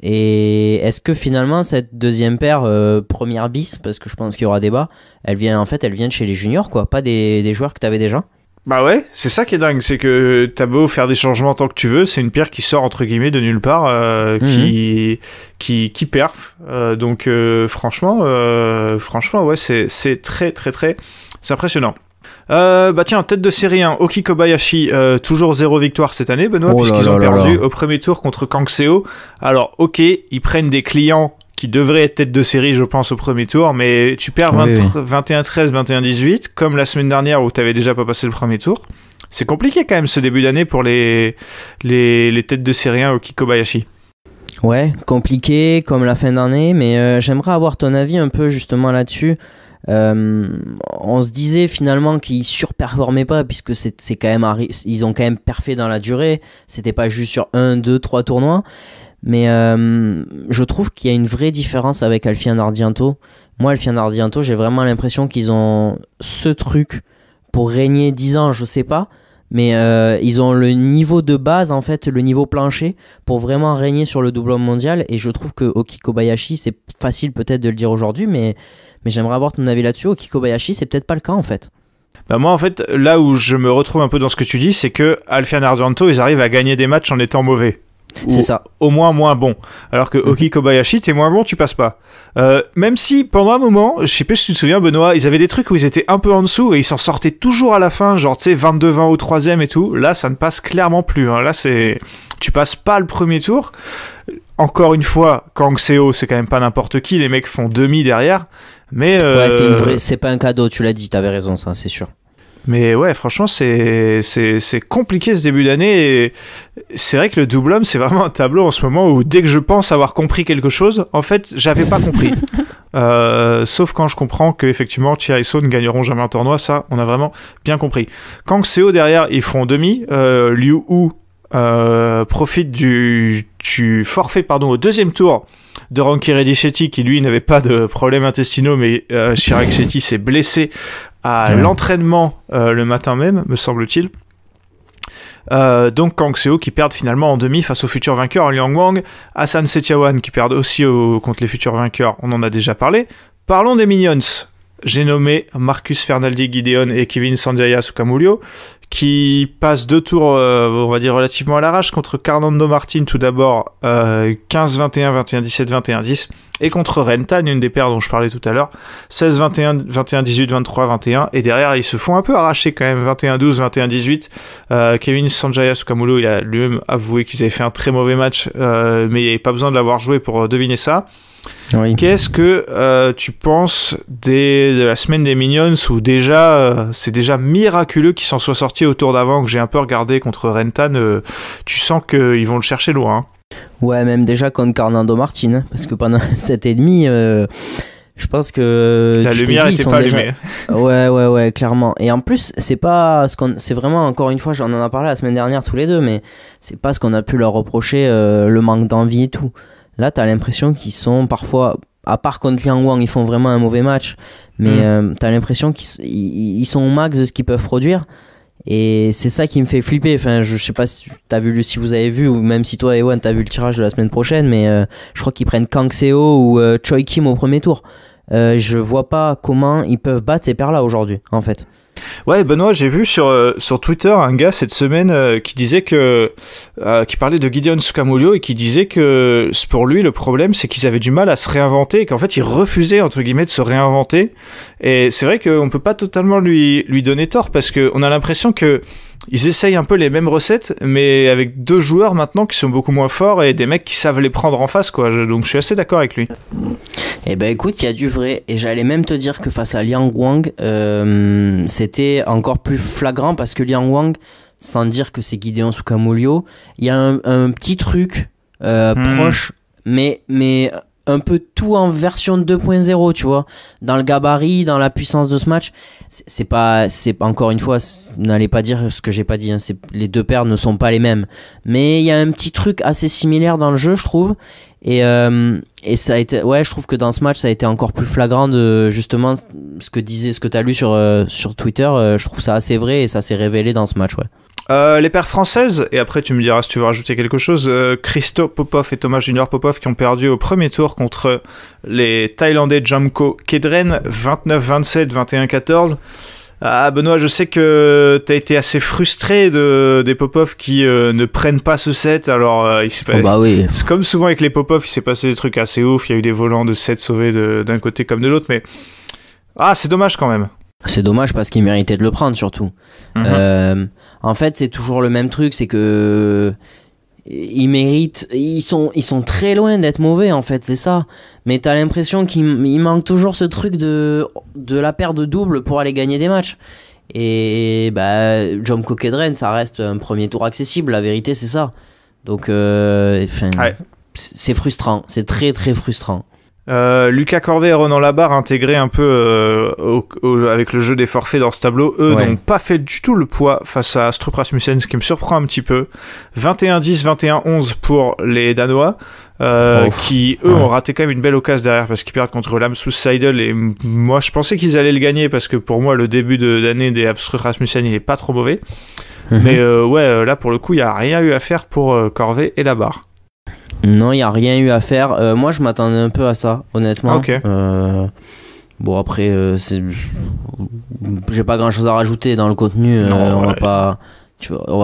Et est-ce que finalement, cette deuxième paire, première bis, parce que je pense qu'il y aura débat, elle vient de chez les juniors, quoi, pas des joueurs que t'avais déjà ? Bah ouais, c'est ça qui est dingue, c'est que t'as beau faire des changements tant que tu veux, c'est une paire qui sort entre guillemets de nulle part, qui perf. Donc franchement, ouais, c'est très très très, c'est impressionnant. Bah tiens, tête de série 1, Oki Kobayashi, toujours 0 victoire cette année, Benoît, puisqu'ils ont perdu au premier tour contre Kang Seo. Alors ok, ils prennent des clients qui devraient être tête de série, je pense, au premier tour, mais tu perds 21-13, 21-18, comme la semaine dernière où t'avais déjà pas passé le premier tour. C'est compliqué quand même ce début d'année pour les têtes de série 1 Oki Kobayashi. Ouais, compliqué comme la fin d'année, mais j'aimerais avoir ton avis un peu justement là-dessus. On se disait finalement qu'ils surperformaient pas, puisque c'est quand même ils ont quand même perfé dans la durée, c'était pas juste sur 1, 2, 3 tournois, mais je trouve qu'il y a une vraie différence avec Alfian Ardianto. Moi, Alfian Ardianto, j'ai vraiment l'impression qu'ils ont ce truc pour régner 10 ans, je sais pas, mais ils ont le niveau de base, en fait, le niveau plancher pour vraiment régner sur le double mondial, et je trouve que Oki Kobayashi, c'est facile peut-être de le dire aujourd'hui, mais j'aimerais avoir ton avis là-dessus. Oki Kobayashi, c'est peut-être pas le cas en fait. Bah moi en fait, là où je me retrouve un peu dans ce que tu dis, c'est que Alfian Ardianto, ils arrivent à gagner des matchs en étant mauvais. C'est ça. Au moins bon. Alors que Oki Kobayashi, t'es moins bon, tu passes pas. Même si pendant un moment, je sais pas si tu te souviens Benoît, ils avaient des trucs où ils étaient un peu en dessous et ils s'en sortaient toujours à la fin, genre tu sais 22-20 au troisième et tout. Là, ça ne passe clairement plus. Hein. Là, tu passes pas le premier tour. Encore une fois, Kang Seo, c'est quand même pas n'importe qui. Les mecs font demi derrière. Mais ouais, c'est pas un cadeau, tu l'as dit, t'avais raison, ça, c'est sûr. Mais ouais, franchement, c'est compliqué ce début d'année. Et c'est vrai que le double homme, c'est vraiment un tableau en ce moment où dès que je pense avoir compris quelque chose, en fait, j'avais pas compris. Sauf quand je comprends que effectivement, Chia et So ne gagneront jamais un tournoi. Ça, on a vraiment bien compris. Kang Seo derrière, ils feront demi. Liu Hu profite du forfait au deuxième tour de Ranky Reddy Shetty, qui lui n'avait pas de problèmes intestinaux, mais Chirag Shetty s'est blessé à l'entraînement le matin même, me semble-t-il. Donc Kang Seo qui perdent finalement en demi face aux futurs vainqueurs Liang Wang, Hassan Setiawan qui perdent aussi contre les futurs vainqueurs, on en a déjà parlé. Parlons des Minions. J'ai nommé Marcus Fernaldi Gideon et Kevin Sanjaya Sukamuljo, qui passent 2 tours, on va dire, relativement à l'arrache, contre Fernando Martin tout d'abord, 15-21, 21-17, 21-10, et contre Rentan, une des paires dont je parlais tout à l'heure, 16-21, 21-18, 23-21, et derrière ils se font un peu arracher quand même, 21-12, 21-18, Kevin Sanjaya Sukamuljo, il a lui-même avoué qu'ils avaient fait un très mauvais match, mais il n'y avait pas besoin de l'avoir joué pour deviner ça. Oui. Qu'est-ce que tu penses de la semaine des Minions où déjà c'est déjà miraculeux qu'ils s'en soient sortis au tour d'avant, que j'ai un peu regardé contre Rentan, tu sens qu'ils vont le chercher loin. Hein. Ouais, même déjà contre Fernando Martin, parce que pendant 7,5 je pense que la lumière n'était pas déjà... allumée. Ouais, clairement. Et en plus, c'est pas c'est vraiment, encore une fois, j'en en a parlé la semaine dernière tous les deux, mais c'est pas ce qu'on a pu leur reprocher, le manque d'envie et tout. Là, t'as l'impression qu'ils sont parfois, à part contre Liang Wang, ils font vraiment un mauvais match, mais t'as l'impression qu'ils sont au max de ce qu'ils peuvent produire, et c'est ça qui me fait flipper. Enfin, je sais pas si si vous avez vu, ou même si toi, Ewan, t'as vu le tirage de la semaine prochaine, mais je crois qu'ils prennent Kang Seo ou Choi Kim au premier tour. Je vois pas comment ils peuvent battre ces paires-là aujourd'hui, en fait. Ouais, Benoît, j'ai vu sur Twitter un gars cette semaine qui disait qui parlait de Gideon Sukamuljo et qui disait que pour lui le problème c'est qu'ils avaient du mal à se réinventer et qu'en fait ils refusaient entre guillemets de se réinventer. Et c'est vrai qu'on peut pas totalement lui donner tort, parce que on a l'impression que ils essayent un peu les mêmes recettes, mais avec 2 joueurs maintenant qui sont beaucoup moins forts et des mecs qui savent les prendre en face, quoi. Donc je suis assez d'accord avec lui. Eh ben écoute, il y a du vrai, et j'allais même te dire que face à Liang Wang, c'était encore plus flagrant parce que Liang Wang, sans dire que c'est Gideon Sukamuljo, il y a un petit truc proche, mais un peu tout en version 2.0, tu vois, dans le gabarit, dans la puissance de ce match. C'est pas encore une fois, n'allez pas dire ce que j'ai pas dit, hein, les deux paires ne sont pas les mêmes, mais il y a un petit truc assez similaire dans le jeu, je trouve, et ça a été, ouais, je trouve que dans ce match ça a été encore plus flagrant de justement ce que t'as lu sur Twitter. Je trouve ça assez vrai et ça s'est révélé dans ce match, ouais. Les paires françaises, et après tu me diras si tu veux rajouter quelque chose, Christo Popov et Thomas Junior Popov qui ont perdu au premier tour contre les Thaïlandais Jamko Kedren 29-27, 21-14. Ah Benoît, je sais que t'as été assez frustré des Popov qui ne prennent pas ce set. Alors oui. C'est comme souvent avec les Popov, il s'est passé des trucs assez ouf, il y a eu des volants de sets sauvés d'un côté comme de l'autre, mais c'est dommage quand même. C'est dommage parce qu'ils méritaient de le prendre surtout. En fait, c'est toujours le même truc, c'est que ils méritent, ils sont très loin d'être mauvais en fait, c'est ça. Mais t'as l'impression qu'il manque toujours ce truc de la paire de double pour aller gagner des matchs. Et Jamko Kedren, ça reste un premier tour accessible, la vérité c'est ça. Donc c'est frustrant, c'est très très frustrant. Lucas Corvet et Ronan Labarre intégrés un peu avec le jeu des forfaits dans ce tableau, n'ont pas fait du tout le poids face à Strup Rasmussen, ce qui me surprend un petit peu. 21-10, 21-11 pour les Danois, qui eux ont raté quand même une belle occasion derrière parce qu'ils perdent contre l'Amstrus Seidel, et moi je pensais qu'ils allaient le gagner parce que pour moi le début d'année des Strup Rasmussen il est pas trop mauvais. Mais là pour le coup il n'y a rien eu à faire pour Corvet et Labarre. Non, il n'y a rien eu à faire. Moi, je m'attendais un peu à ça, honnêtement. Okay. Bon, après, j'ai pas grand-chose à rajouter dans le contenu. On va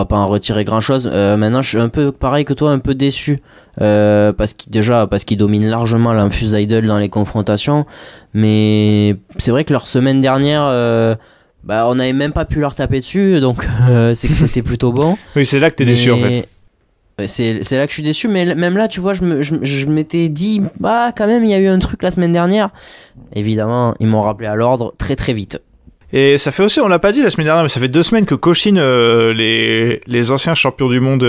pas en retirer grand-chose. Maintenant, je suis un peu pareil que toi, un peu déçu. Parce qu'ils dominent largement l'Amphus Idol dans les confrontations. Mais c'est vrai que leur semaine dernière... on n'avait même pas pu leur taper dessus. Donc, c'est que c'était plutôt bon. Oui, c'est là que t'es déçu, en fait. C'est là que je suis déçu, mais même là, tu vois, je m'étais dit, quand même, il y a eu un truc la semaine dernière. Évidemment, ils m'ont rappelé à l'ordre très très vite. Et ça fait aussi, on l'a pas dit la semaine dernière, mais ça fait 2 semaines que Koshin, les anciens champions du monde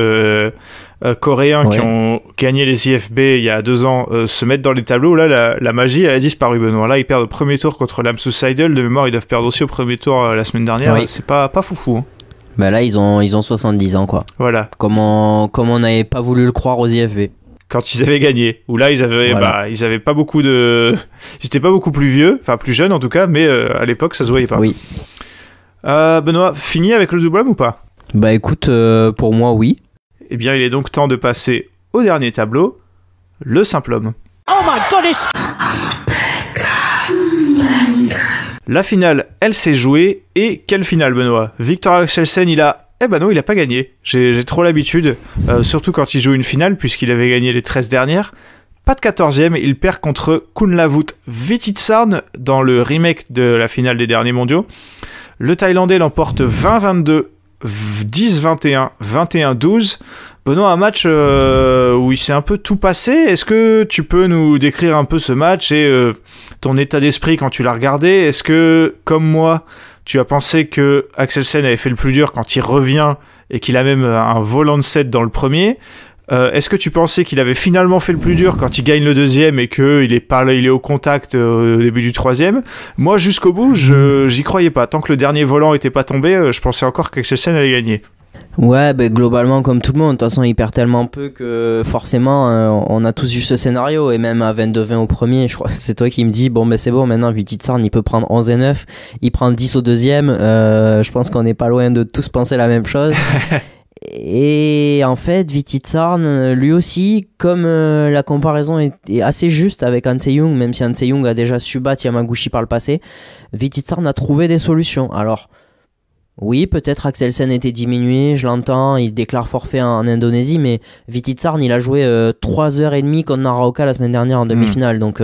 coréens qui ont gagné les IFB il y a 2 ans, se mettent dans les tableaux. Là, la magie, elle a disparu, Benoît. Là, ils perdent au premier tour contre l'Amstrus Seidel. De mémoire, ils doivent perdre aussi au premier tour la semaine dernière. Oui. C'est pas foufou, hein. Là, ils ont 70 ans, quoi. Voilà. Comme on n'avait pas voulu le croire aux IFB. Quand ils avaient gagné. Où là, ils avaient pas beaucoup de... Ils étaient pas beaucoup plus vieux, enfin plus jeunes en tout cas, mais à l'époque, ça se voyait pas. Oui. Benoît, fini avec le double homme ou pas ? Écoute, pour moi, oui. Eh bien, il est donc temps de passer au dernier tableau, le simple homme. Oh my goodness! La finale, elle s'est jouée, et quelle finale, Benoît ? Victor Axelsen, il a pas gagné. J'ai trop l'habitude, surtout quand il joue une finale, puisqu'il avait gagné les 13 dernières. Pas de 14e, il perd contre Kunlavut Vitisarn dans le remake de la finale des derniers mondiaux. Le Thaïlandais l'emporte 20-22, 10-21, 21-12. Benoît, un match où il s'est un peu tout passé. Est-ce que tu peux nous décrire un peu ce match et ton état d'esprit quand tu l'as regardé ? Est-ce que, comme moi, tu as pensé que Axelsen avait fait le plus dur quand il revient et qu'il a même un volant de set dans le premier ? Est-ce que tu pensais qu'il avait finalement fait le plus dur quand il gagne le deuxième et qu'il est au contact au début du troisième ? Moi, jusqu'au bout, j'y croyais pas. Tant que le dernier volant était pas tombé, je pensais encore qu'Axelsen allait gagner. Ouais, globalement comme tout le monde, de toute façon il perd tellement peu que forcément on a tous vu ce scénario, et même à 22-20 au premier, je crois c'est toi qui me dis c'est bon, maintenant Vitisarn il peut prendre 11-9, il prend 10 au deuxième, je pense qu'on n'est pas loin de tous penser la même chose. Et en fait Vitisarn lui aussi, comme la comparaison est assez juste avec Han Se-young, même si Han Se-young a déjà su battre Yamaguchi par le passé, Vitisarn a trouvé des solutions. Alors Oui, peut-être Axelsen était diminué, je l'entends, il déclare forfait en Indonésie, mais Vititsarn, il a joué 3h30 contre Naraoka la semaine dernière en demi-finale, donc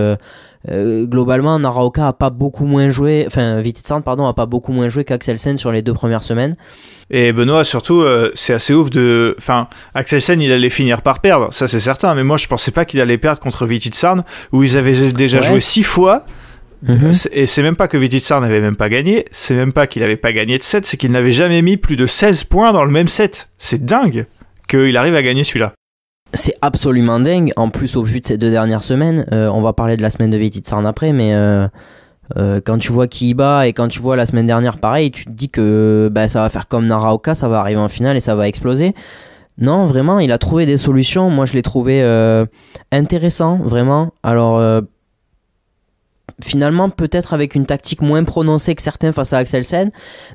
globalement, Naraoka a pas beaucoup moins joué, enfin Vititsarn, pardon, a pas beaucoup moins joué qu'Axelsen sur les 2 premières semaines. Et Benoît, surtout, c'est assez ouf Enfin, Axelsen, il allait finir par perdre, ça c'est certain, mais moi je pensais pas qu'il allait perdre contre Vititsarn, où ils avaient déjà joué 6 fois. Et c'est même pas que Vititsarn n'avait même pas gagné, c'est même pas qu'il avait pas gagné de 7, c'est qu'il n'avait jamais mis plus de 16 points dans le même set. C'est dingue qu'il arrive à gagner celui-là. C'est absolument dingue, en plus au vu de ces 2 dernières semaines, on va parler de la semaine de Vititsarn après, mais quand tu vois qui bat et quand tu vois la semaine dernière pareil, tu te dis que ça va faire comme Naraoka, ça va arriver en finale et ça va exploser. Non, vraiment, il a trouvé des solutions, moi je l'ai trouvé intéressant, vraiment. Alors... finalement peut-être avec une tactique moins prononcée que certains face à Axelsen,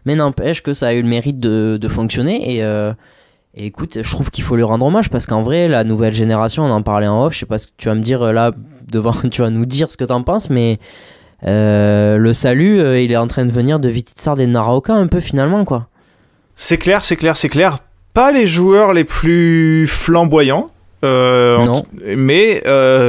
mais n'empêche que ça a eu le mérite de fonctionner et écoute, je trouve qu'il faut lui rendre hommage parce qu'en vrai la nouvelle génération, on en parlait en off, je sais pas ce que tu vas me dire là devant, tu vas nous dire ce que t'en penses, mais le salut il est en train de venir de Vititsarn et de Naraoka un peu finalement quoi. C'est clair, pas les joueurs les plus flamboyants. Non. Mais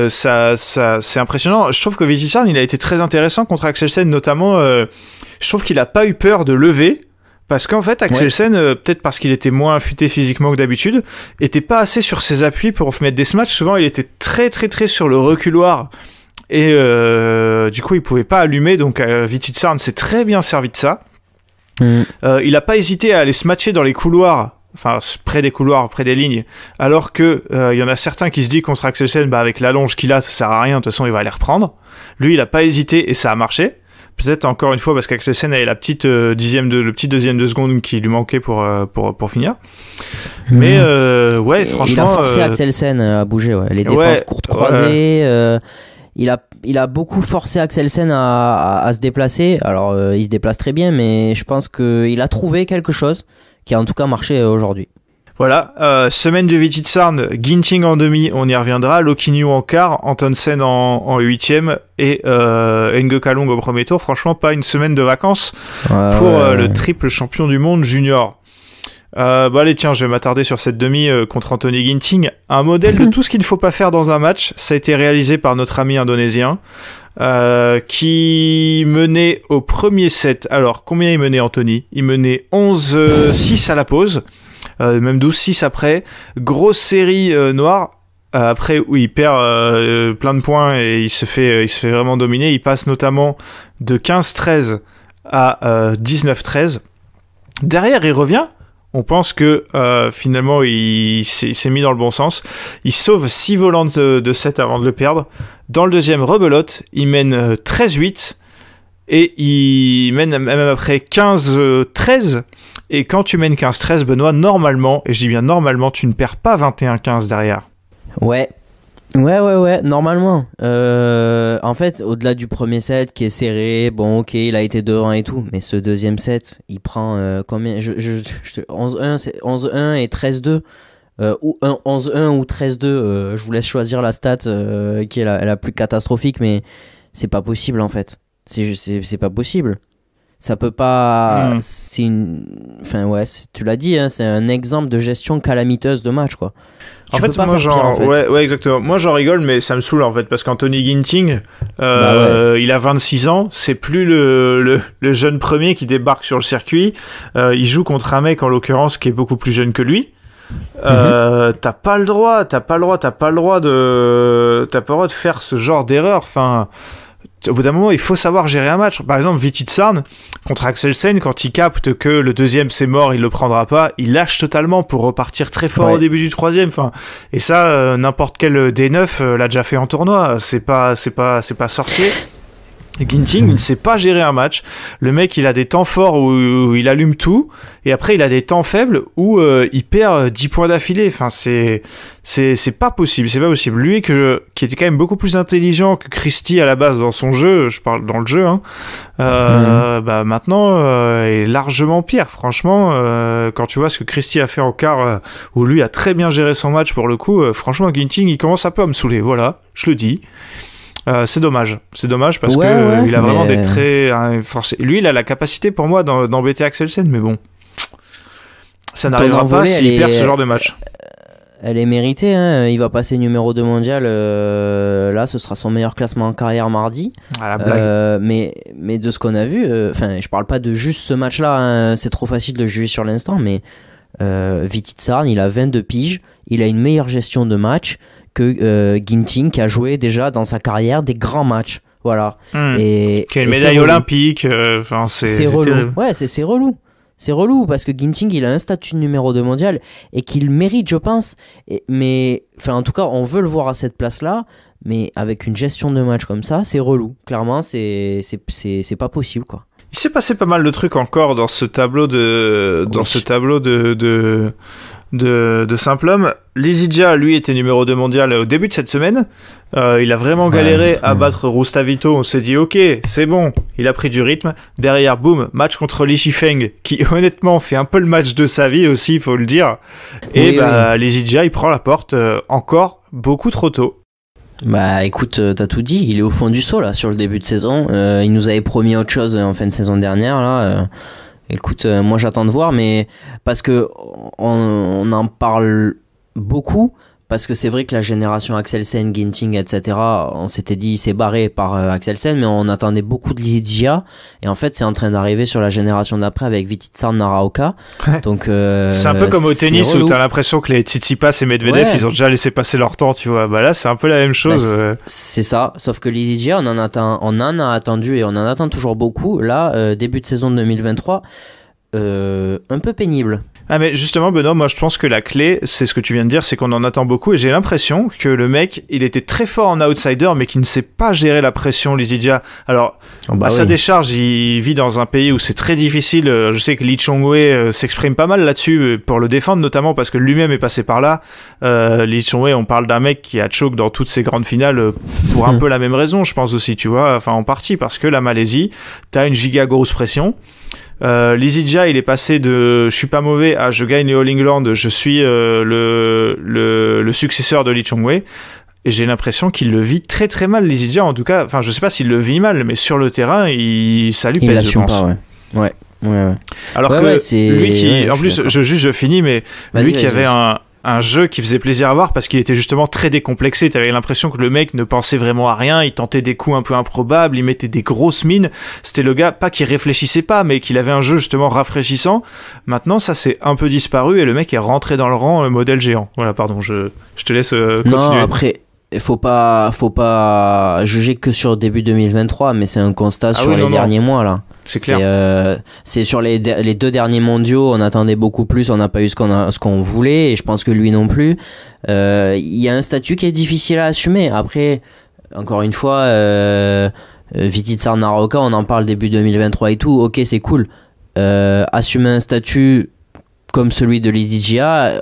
ça c'est impressionnant. Je trouve que Vititsarn il a été très intéressant contre Axelsen notamment. Je trouve qu'il a pas eu peur de lever parce qu'en fait Axelsen peut-être parce qu'il était moins affûté physiquement que d'habitude, était pas assez sur ses appuis pour mettre des smash. Souvent il était très très très sur le reculoir et du coup il pouvait pas allumer. Donc Vititsarn s'est très bien servi de ça. Il a pas hésité à aller se matcher dans les couloirs. Enfin, près des couloirs, près des lignes, alors que y en a certains qui se disent contre Axelsen, avec l'allonge qu'il a, ça sert à rien, de toute façon il va les reprendre. Lui, il a pas hésité et ça a marché. Peut-être encore une fois parce qu'Axelsen avait le petit deuxième de seconde qui lui manquait pour finir. Mais ouais, franchement, il a forcé Axelsen à bouger, les défenses courtes croisées. Il a beaucoup forcé Axelsen à se déplacer. Alors, il se déplace très bien, mais je pense qu'il a trouvé quelque chose qui a en tout cas marché aujourd'hui. Voilà, semaine de Vititsarn, Ginting en demi, on y reviendra, Lokinyu en quart, Antonsen en 8ème et Nge Kalong au premier tour. Franchement, pas une semaine de vacances pour le triple champion du monde junior. Allez, tiens, je vais m'attarder sur cette demi contre Anthony Ginting. Un modèle de tout ce qu'il ne faut pas faire dans un match. Ça a été réalisé par notre ami indonésien qui menait au premier set. Alors, combien il menait, Anthony ? Il menait 11-6 à la pause, même 12-6 après. Grosse série noire. Après, où il perd plein de points et il se fait vraiment dominer. Il passe notamment de 15-13 à 19-13. Derrière, il revient. On pense que finalement il s'est mis dans le bon sens. Il sauve 6 volants de 7 avant de le perdre. Dans le deuxième, rebelote. Il mène 13-8 et il mène même après 15-13. Et quand tu mènes 15-13, Benoît, normalement, et je dis bien normalement, tu ne perds pas 21-15 derrière. Ouais, normalement. En fait, au-delà du premier set qui est serré, bon, ok, il a été devant et tout, mais ce deuxième set, il prend combien 11-1, c'est 11-1 et 13-2. Ou 11-1 ou 13-2, je vous laisse choisir la stat qui est la plus catastrophique, mais c'est pas possible en fait. C'est pas possible. Ça peut pas. C'est une. Enfin, ouais, tu l'as dit, hein, c'est un exemple de gestion calamiteuse de match, quoi. En fait, moi, ouais, exactement. Moi, j'en rigole, mais ça me saoule, en fait, parce qu'Anthony Ginting, il a 26 ans, c'est plus le jeune premier qui débarque sur le circuit. Il joue contre un mec, en l'occurrence, qui est beaucoup plus jeune que lui. T'as pas le droit de faire ce genre d'erreur. Enfin, au bout d'un moment, il faut savoir gérer un match. Par exemple, Vititsarn contre Axelsen, quand il capte que le deuxième c'est mort, il le prendra pas, il lâche totalement pour repartir très fort au début du troisième. Enfin, et ça, n'importe quel D9 l'a déjà fait en tournoi. C'est pas sorcier. Ginting, il ne sait pas gérer un match. Le mec, il a des temps forts où il allume tout, et après, il a des temps faibles où il perd 10 points d'affilée. Enfin, c'est pas possible. C'est pas possible. Lui, qui était quand même beaucoup plus intelligent que Christie à la base dans son jeu, je parle dans le jeu, hein, maintenant, est largement pire. Franchement, quand tu vois ce que Christie a fait en quart, où lui a très bien géré son match pour le coup, franchement, Ginting, il commence un peu à me saouler. Voilà, je le dis. C'est dommage parce que il a vraiment des traits forcés. Lui, il a la capacité pour moi d'embêter Axelsen, mais bon. ça n'arrivera pas s'il perd ce genre de match. Elle est méritée, hein. Il va passer numéro 2 mondial, là ce sera son meilleur classement en carrière mardi. Ah, la blague. Mais de ce qu'on a vu, je parle pas de juste ce match-là, hein. C'est trop facile de juger sur l'instant, mais Víti Tsarn, il a 22 piges, il a une meilleure gestion de match que Ginting, qui a joué déjà dans sa carrière des grands matchs. Voilà. Et qui a une médaille olympique, c'est relou. terrible. Ouais, c'est relou. C'est relou parce que Ginting, il a un statut de numéro 2 mondial et qu'il mérite, je pense. Mais en tout cas, on veut le voir à cette place-là, mais avec une gestion de match comme ça, c'est relou. Clairement, c'est pas possible, quoi. Il s'est passé pas mal de trucs encore dans ce tableau de simple homme. Lizidja, lui, était numéro 2 mondial au début de cette semaine. Il a vraiment galéré à battre Rustavito. On s'est dit, ok, c'est bon, il a pris du rythme. Derrière, boum, match contre Li Shifeng, qui honnêtement fait un peu le match de sa vie aussi, il faut le dire. Et Lizidja, il prend la porte encore beaucoup trop tôt. Bah écoute, t'as tout dit, il est au fond du seau là sur le début de saison. Il nous avait promis autre chose en fin de saison dernière là. Écoute, moi j'attends de voir, mais parce que on en parle beaucoup, parce que c'est vrai que la génération Axelsen, Ginting, etc., on s'était dit il s'est barré par Axelsen, mais on attendait beaucoup de Lizidja, et en fait c'est en train d'arriver sur la génération d'après avec Víti Tsarn, Naraoka. Donc c'est un peu comme au tennis où t'as l'impression que les Tsitsipas et Medvedev ils ont déjà laissé passer leur temps, tu vois. Bah là c'est un peu la même chose. C'est ça, sauf que Lizidja on en a attendu et on en attend toujours beaucoup. Là début de saison 2023, un peu pénible. Ah mais justement Benoît, moi je pense que la clé, c'est ce que tu viens de dire, c'est qu'on en attend beaucoup, et j'ai l'impression que le mec, il était très fort en outsider, mais qui ne sait pas gérer la pression, Lizidja. Alors, à sa décharge, il vit dans un pays où c'est très difficile. Je sais que Lee Chong-wei s'exprime pas mal là-dessus pour le défendre, notamment parce que lui-même est passé par là. Lee Chong-wei, on parle d'un mec qui a choke dans toutes ses grandes finales pour un peu la même raison, je pense aussi, tu vois, enfin en partie, parce que la Malaisie, t'as une giga grosse pression. Lizidja, il est passé de je suis pas mauvais à je gagne les All England, je suis le successeur de Lee Chong-wei, et j'ai l'impression qu'il le vit très très mal, Lizidja, en tout cas. Enfin, je sais pas s'il le vit mal, mais sur le terrain, ça lui pèse, je pense. Ouais. Alors que lui qui, en plus, je finis, mais lui qui avait un jeu qui faisait plaisir à voir parce qu'il était justement très décomplexé. T'avais l'impression que le mec ne pensait vraiment à rien, il tentait des coups un peu improbables, il mettait des grosses mines. C'était le gars, pas qu'il réfléchissait pas, mais qu'il avait un jeu justement rafraîchissant. Maintenant, ça s'est un peu disparu et le mec est rentré dans le rang modèle géant. Voilà, pardon, je te laisse continuer. Non, après, faut pas juger que sur début 2023, mais c'est un constat sur les derniers mois là. C'est clair. C'est sur les 2 derniers mondiaux, on attendait beaucoup plus, on n'a pas eu ce qu'on voulait, et je pense que lui non plus. Il y a un statut qui est difficile à assumer. Après, encore une fois, Víti Tsarn, Naraoka, on en parle début 2023 et tout. Ok, c'est cool. Assumer un statut comme celui de Lizidja,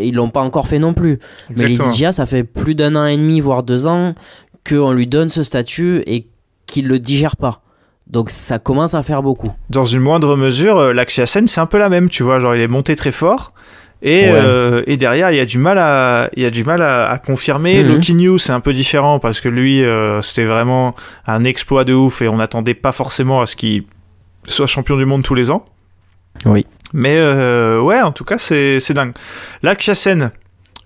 ils l'ont pas encore fait non plus. Exactement. Mais Lizidja, ça fait plus d'1 an et demi, voire 2 ans, qu'on lui donne ce statut et qu'il le digère pas. Donc ça commence à faire beaucoup. Dans une moindre mesure, Lakshasen, c'est un peu la même, tu vois, genre il est monté très fort et derrière il y a du mal à confirmer. Lokinyu, c'est un peu différent parce que lui c'était vraiment un exploit de ouf et on n'attendait pas forcément à ce qu'il soit champion du monde tous les ans. Oui. Mais ouais, en tout cas c'est dingue. Lakshasen,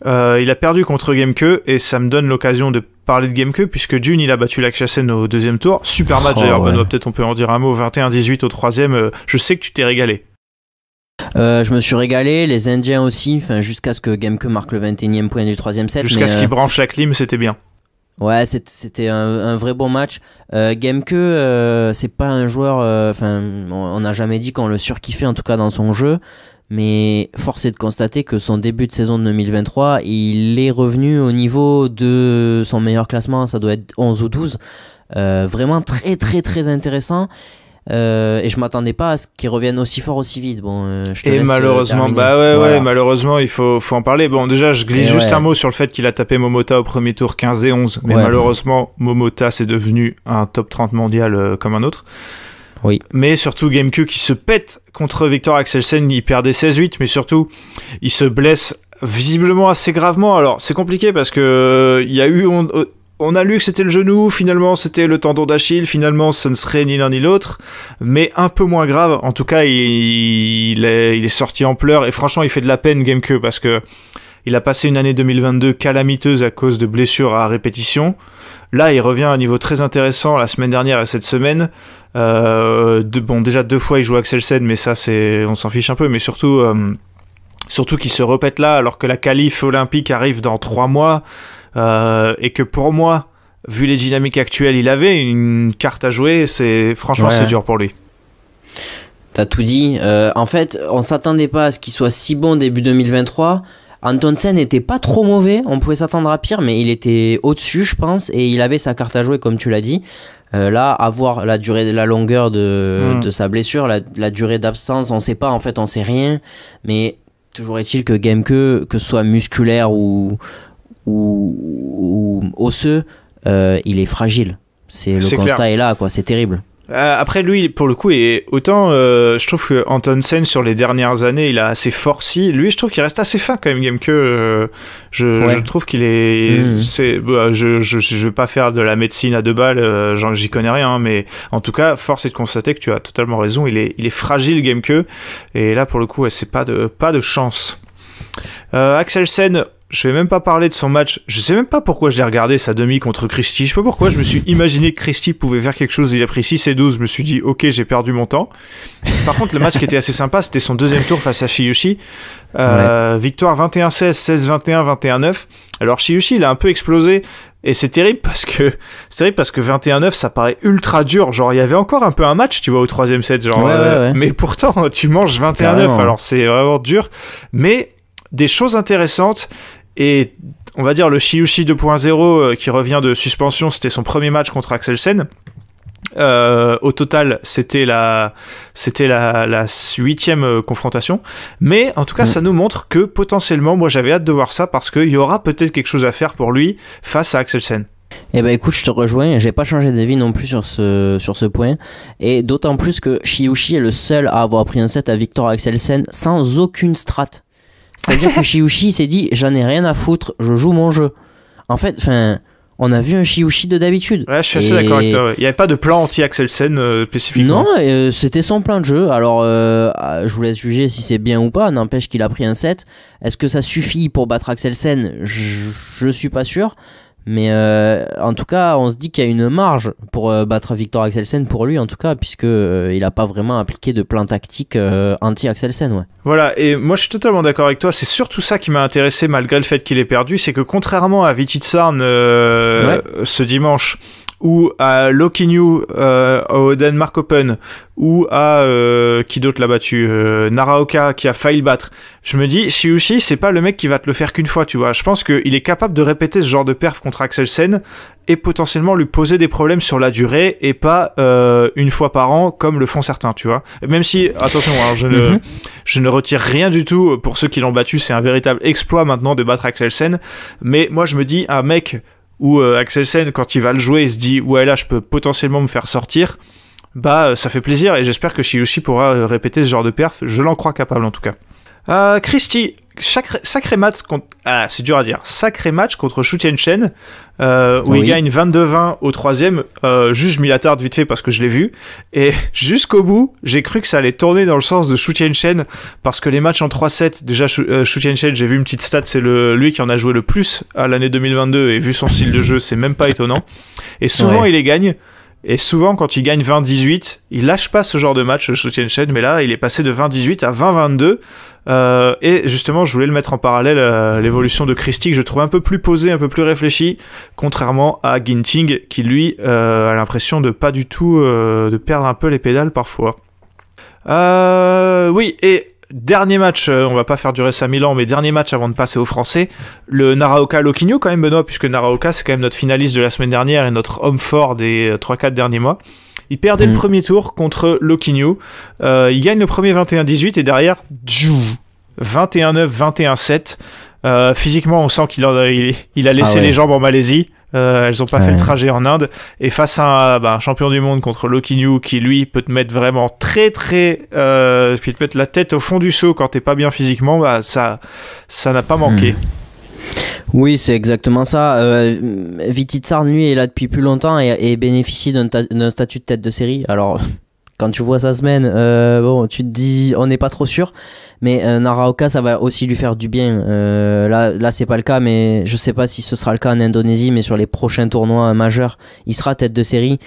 il a perdu contre Gemke et ça me donne l'occasion de parler de Gemke puisque d'une, il a battu Lakshasen au 2e tour. Super match d'ailleurs, Benoît, peut-être on peut en dire un mot. 21-18 au 3e. Je sais que tu t'es régalé. Je me suis régalé, les Indiens aussi, jusqu'à ce que Gemke marque le 21e point du 3e set. Jusqu'à ce qu'il branche la clim, c'était bien. Ouais, c'était un vrai bon match. Gemke, c'est pas un joueur... on n'a jamais dit qu'on le surkiffait, en tout cas dans son jeu. Mais force est de constater que son début de saison de 2023, il est revenu au niveau de son meilleur classement, ça doit être 11 ou 12. Vraiment très très très intéressant. Et je m'attendais pas à ce qu'il revienne aussi fort aussi vite. Bon, je te laisse malheureusement, voilà. Malheureusement, il faut en parler. Bon, déjà, je glisse juste un mot sur le fait qu'il a tapé Momota au premier tour 15 et 11. Mais malheureusement, Momota, c'est devenu un top 30 mondial comme un autre. Oui. Mais surtout Gemke qui se pète contre Victor Axelsen, il perdait 16-8, mais surtout il se blesse visiblement assez gravement. Alors c'est compliqué parce que il y a eu on a lu que c'était le genou, finalement c'était le tendon d'Achille, finalement ce ne serait ni l'un ni l'autre, mais un peu moins grave. En tout cas, il est sorti en pleurs, et franchement il fait de la peine Gemke, parce que il a passé une année 2022 calamiteuse à cause de blessures à répétition. Là, il revient à un niveau très intéressant la semaine dernière et cette semaine. Déjà 2 fois il joue Axelsen, mais ça on s'en fiche un peu, mais surtout qu'il se répète là alors que la qualif olympique arrive dans 3 mois. Et que pour moi, vu les dynamiques actuelles, il avait une carte à jouer. C'est dur pour lui. T'as tout dit. En fait, on s'attendait pas à ce qu'il soit si bon début 2023. Antonsen n'était pas trop mauvais. On pouvait s'attendre à pire, mais il était au-dessus, je pense, et il avait sa carte à jouer, comme tu l'as dit. Là, avoir la durée, la longueur de sa blessure, la durée d'absence, on sait pas. En fait, on sait rien. Mais toujours est-il que Gemke, que ce soit musculaire ou osseux, il est fragile. Le constat clair. Est là, quoi. C'est terrible. Après lui, pour le coup, et autant je trouve que Antonsen sur les dernières années, il a assez forci. Lui, je trouve qu'il reste assez fin quand même, Gemke. Je trouve qu'il est. Je veux pas faire de la médecine à 2 balles. J'y connais rien, hein, mais en tout cas, force est de constater que tu as totalement raison. Il est fragile, Gemke. Et là, pour le coup, c'est pas de chance. Axelsen. Je vais même pas parler de son match. Je sais même pas pourquoi j'ai regardé sa demi contre Christie. Je sais pas pourquoi. Je me suis imaginé que Christie pouvait faire quelque chose. Il a pris 6-12. Je me suis dit, ok, j'ai perdu mon temps. Par contre, le match qui était assez sympa, c'était son 2e tour face à Shiyushi. Victoire 21-16, 16-21, 21-9. Alors, Shiyushi, il a un peu explosé. Et c'est terrible parce que 21-9, ça paraît ultra dur. Genre, il y avait encore un peu un match, tu vois, au 3e set. Genre, ouais. Mais pourtant, tu manges 21-9. Carrément. Alors, c'est vraiment dur. Mais des choses intéressantes. Et on va dire le Shiyushi 2.0 qui revient de suspension, c'était son premier match contre Axelsen. Au total, c'était la 8e confrontation. Mais en tout cas, ça nous montre que potentiellement, moi j'avais hâte de voir ça parce qu'il y aura peut-être quelque chose à faire pour lui face à Axelsen. Eh ben écoute, je te rejoins, j'ai pas changé d'avis non plus sur ce point, et d'autant plus que Shiyushi est le seul à avoir pris un set à Viktor Axelsen sans aucune strat. C'est-à-dire que Shiyushi s'est dit, j'en ai rien à foutre, je joue mon jeu. En fait, on a vu un Shiyushi de d'habitude. Ouais, je suis assez d'accord avec toi. Ouais. Il n'y avait pas de plan anti-Axelsen spécifiquement. Non, c'était son plan de jeu. Alors, je vous laisse juger si c'est bien ou pas. N'empêche qu'il a pris un set. Est-ce que ça suffit pour battre Axelsen ? Je suis pas sûr. Mais en tout cas, on se dit qu'il y a une marge pour battre Viktor Axelsen pour lui, en tout cas, puisque il n'a pas vraiment appliqué de plan tactique anti-Axelsen. Ouais. Voilà, et moi je suis totalement d'accord avec toi. C'est surtout ça qui m'a intéressé malgré le fait qu'il ait perdu, c'est que contrairement à Vititsarn ce dimanche, ou à Lokinyu au Denmark Open, ou à qui d'autre l'a battu, Naraoka qui a failli le battre. Je me dis, Shiyushi, c'est pas le mec qui va te le faire qu'une fois, tu vois. Je pense qu'il est capable de répéter ce genre de perf contre Axelsen et potentiellement lui poser des problèmes sur la durée et pas une fois par an comme le font certains, tu vois. Même si, attention, alors je ne retire rien du tout pour ceux qui l'ont battu, c'est un véritable exploit maintenant de battre Axelsen. Mais moi je me dis, un mec où Axelsen, quand il va le jouer, il se dit ouais là je peux potentiellement me faire sortir, bah ça fait plaisir et j'espère que Shiyushi pourra répéter ce genre de perf, je l'en crois capable en tout cas. Christie, sacré match contre... c'est dur à dire. Sacré match contre Xu Tianchen, où il gagne 22-20 au 3e. Juste, je m'y attarde vite fait parce que je l'ai vu. Et jusqu'au bout, j'ai cru que ça allait tourner dans le sens de Xu Tianchen parce que les matchs en 3-7, déjà, Xu Tianchen, j'ai vu une petite stat, c'est lui qui en a joué le plus à l'année 2022 et vu son style de jeu, c'est même pas étonnant. Et souvent, il les gagne. Et souvent, quand il gagne 20-18, il lâche pas ce genre de match, Xu Tianchen, mais là, il est passé de 20-18 à 20-22. Et justement, je voulais le mettre en parallèle à l'évolution de Christie, que je trouve un peu plus posée, un peu plus réfléchie, contrairement à Ginting, qui lui a l'impression de pas du tout de perdre un peu les pédales parfois. Oui, et dernier match, on va pas faire durer ça 1000 ans, mais dernier match avant de passer aux Français, le Naraoka Lokinyu quand même, Benoît, puisque Naraoka c'est quand même notre finaliste de la semaine dernière et notre homme fort des 3-4 derniers mois. Il perdait le premier tour contre Lokinyu, il gagne le premier 21-18 et derrière 21-9, 21-7. Physiquement on sent qu'il a laissé les jambes en Malaisie. Elles ont pas fait le trajet en Inde, et face à un champion du monde contre Lokinyu qui lui peut te mettre vraiment très très puis te mettre la tête au fond du seau quand t'es pas bien physiquement, ça n'a pas manqué. Oui, c'est exactement ça. Viti Tsarn, lui, est là depuis plus longtemps et bénéficie d'un statut de tête de série. Alors, quand tu vois sa semaine, bon, tu te dis, on n'est pas trop sûr. Mais Naraoka, ça va aussi lui faire du bien. Là, c'est pas le cas, mais je sais pas si ce sera le cas en Indonésie, mais sur les prochains tournois majeurs, il sera tête de série.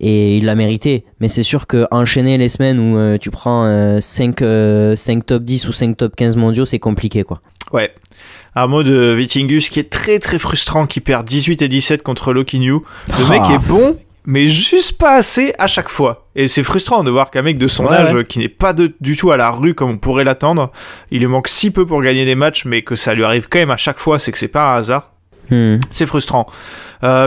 Et il l'a mérité. Mais c'est sûr qu'enchaîner les semaines où tu prends 5 top 10 ou 5 top 15 mondiaux, c'est compliqué, quoi. Ouais. Un mot de Vitingus qui est très très frustrant, qui perd 18 et 17 contre Lokinyu. Le mec est bon, mais juste pas assez à chaque fois. Et c'est frustrant de voir qu'un mec de son âge, qui n'est pas du tout à la rue comme on pourrait l'attendre, il lui manque si peu pour gagner des matchs, mais que ça lui arrive quand même à chaque fois, c'est que c'est pas un hasard. C'est frustrant.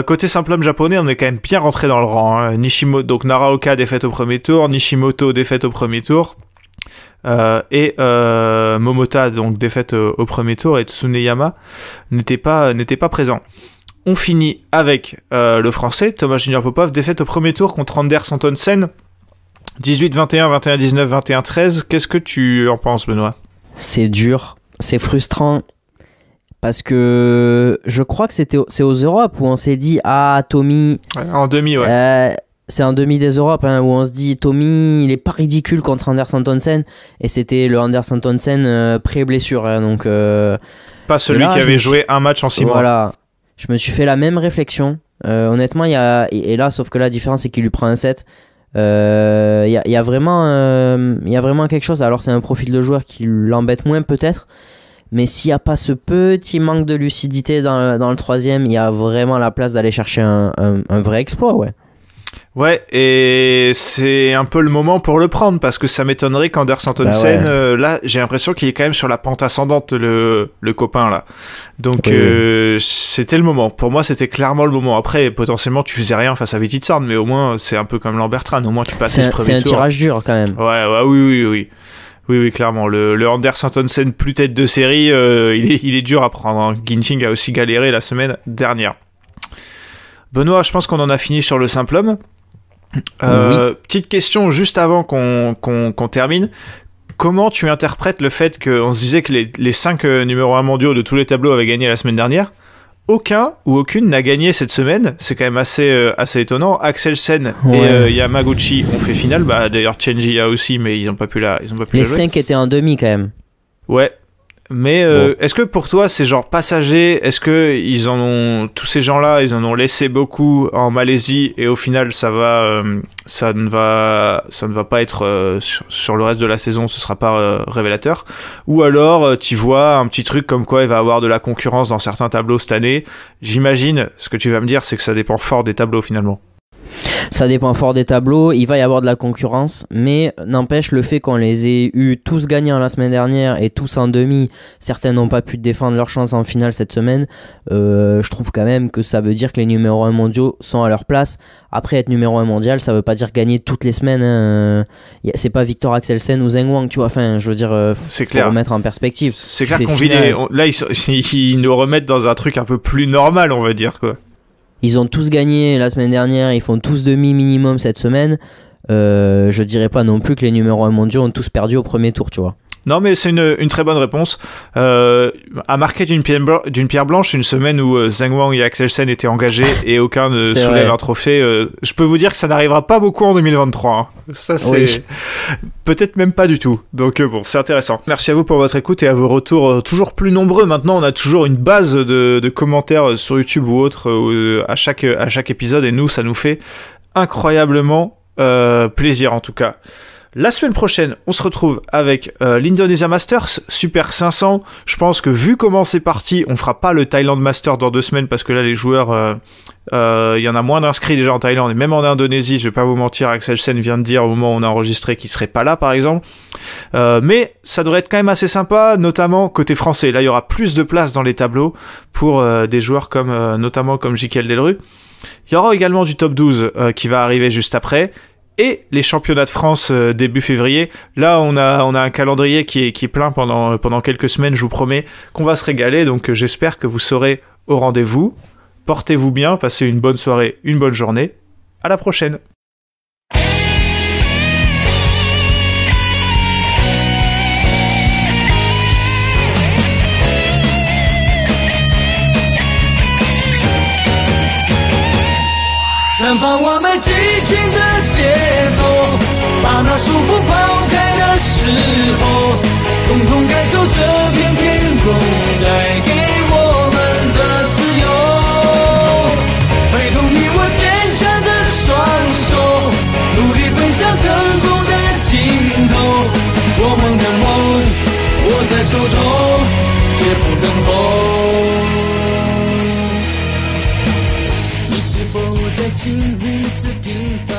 Côté simple homme japonais, on est quand même bien rentré dans le rang. Hein. Donc Naraoka défaite au premier tour, Nishimoto défaite au premier tour, et Momota donc défaite au premier tour, et Tsuneyama n'était pas présent. On finit avec le français Thomas Junior Popov, défaite au premier tour contre Anders Antonsen, 18-21, 21-19, 21-13. Qu'est-ce que tu en penses, Benoît ? C'est dur, c'est frustrant. Parce que je crois que c'est aux Europes où on s'est dit Tommy. Ouais, en demi, ouais. C'est en demi des Europes où on se dit Tommy, il est pas ridicule contre Anders Antonsen. Et c'était le Anders Antonsen pré-blessure. Donc, pas celui qui avait joué un match en 6 mois. Voilà. Je me suis fait la même réflexion. Honnêtement, il y a. Et là, sauf que la différence, c'est qu'il lui prend un set. Il y a vraiment quelque chose. Alors, c'est un profil de joueur qui l'embête moins, peut-être. Mais s'il n'y a pas ce petit manque de lucidité dans le troisième, il y a vraiment la place d'aller chercher un vrai exploit, ouais. Ouais, et c'est un peu le moment pour le prendre, parce que ça m'étonnerait qu'Anders Antonsen, là, j'ai l'impression qu'il est quand même sur la pente ascendante, le copain, là. Donc, c'était le moment. Pour moi, c'était clairement le moment. Après, potentiellement, tu faisais rien face à Viti Tsarn, mais au moins, c'est un peu comme Lambertran. Au moins, tu passais ce premier tour. C'est un tirage dur, quand même. Ouais, oui, clairement. Le Anders Antonsen plus tête de série, il est dur à prendre. Hein. Ginting a aussi galéré la semaine dernière. Benoît, je pense qu'on en a fini sur le simple homme. Petite question juste avant qu'on termine. Comment tu interprètes le fait qu'on se disait que les 5 numéros 1 mondiaux de tous les tableaux avaient gagné la semaine dernière ? Aucun ou aucune n'a gagné cette semaine, c'est quand même assez étonnant. Axelsen et Yamaguchi ont fait finale, d'ailleurs Chenji a aussi, mais ils n'ont pas pu la jouer. Les 5 étaient en demi quand même. Ouais, mais est-ce que pour toi c'est genre passager ? Est-ce que tous ces gens-là, ils en ont laissé beaucoup en Malaisie et au final ça ne va pas être sur le reste de la saison, ce sera pas révélateur, ou alors tu vois un petit truc comme quoi il va y avoir de la concurrence dans certains tableaux cette année. J'imagine, ce que tu vas me dire, c'est que ça dépend fort des tableaux finalement. Ça dépend fort des tableaux, il va y avoir de la concurrence, mais n'empêche le fait qu'on les ait eu tous gagnants la semaine dernière et tous en demi, certains n'ont pas pu défendre leur chance en finale cette semaine, je trouve quand même que ça veut dire que les numéros 1 mondiaux sont à leur place. Après, être numéro 1 mondial, ça veut pas dire gagner toutes les semaines, c'est pas Victor Axelsen ou Zheng Wang, tu vois, enfin je veux dire, faut remettre en perspective. C'est clair qu'on vit là ils nous remettent dans un truc un peu plus normal, on va dire, quoi. Ils ont tous gagné la semaine dernière, ils font tous demi minimum cette semaine. Je dirais pas non plus que les numéros 1 mondiaux ont tous perdu au premier tour, tu vois. Non, mais c'est une très bonne réponse. À marquer d'une pierre blanche, une semaine où Zheng Wang et Axelsen étaient engagés et aucun ne soulève un trophée. Je peux vous dire que ça n'arrivera pas beaucoup en 2023. Hein. Ça, c'est peut-être même pas du tout. Donc bon, c'est intéressant. Merci à vous pour votre écoute et à vos retours toujours plus nombreux. Maintenant, on a toujours une base de commentaires sur YouTube ou autre à chaque épisode, et nous, ça nous fait incroyablement plaisir en tout cas. La semaine prochaine, on se retrouve avec l'Indonesia Masters, Super 500. Je pense que vu comment c'est parti, on fera pas le Thailand Masters dans 2 semaines parce que là, les joueurs, il y en a moins d'inscrits déjà en Thaïlande et même en Indonésie. Je vais pas vous mentir, Axelsen vient de dire au moment où on a enregistré qu'il serait pas là, par exemple. Mais ça devrait être quand même assez sympa, notamment côté français. Là, il y aura plus de place dans les tableaux pour des joueurs notamment comme Jikel Delru. Il y aura également du top 12 qui va arriver juste après. Et les championnats de France début février. Là, on a un calendrier qui est plein pendant quelques semaines, je vous promets qu'on va se régaler. Donc j'espère que vous serez au rendez-vous. Portez-vous bien, passez une bonne soirée, une bonne journée. À la prochaine. 散发我们激情的节奏，把那束缚抛开的时候，共同感受这片天空带给我们的自由，挥动你我坚强的双手，努力奔向成功的尽头，我们的梦握在手中，绝不等候。你是否在经历着平凡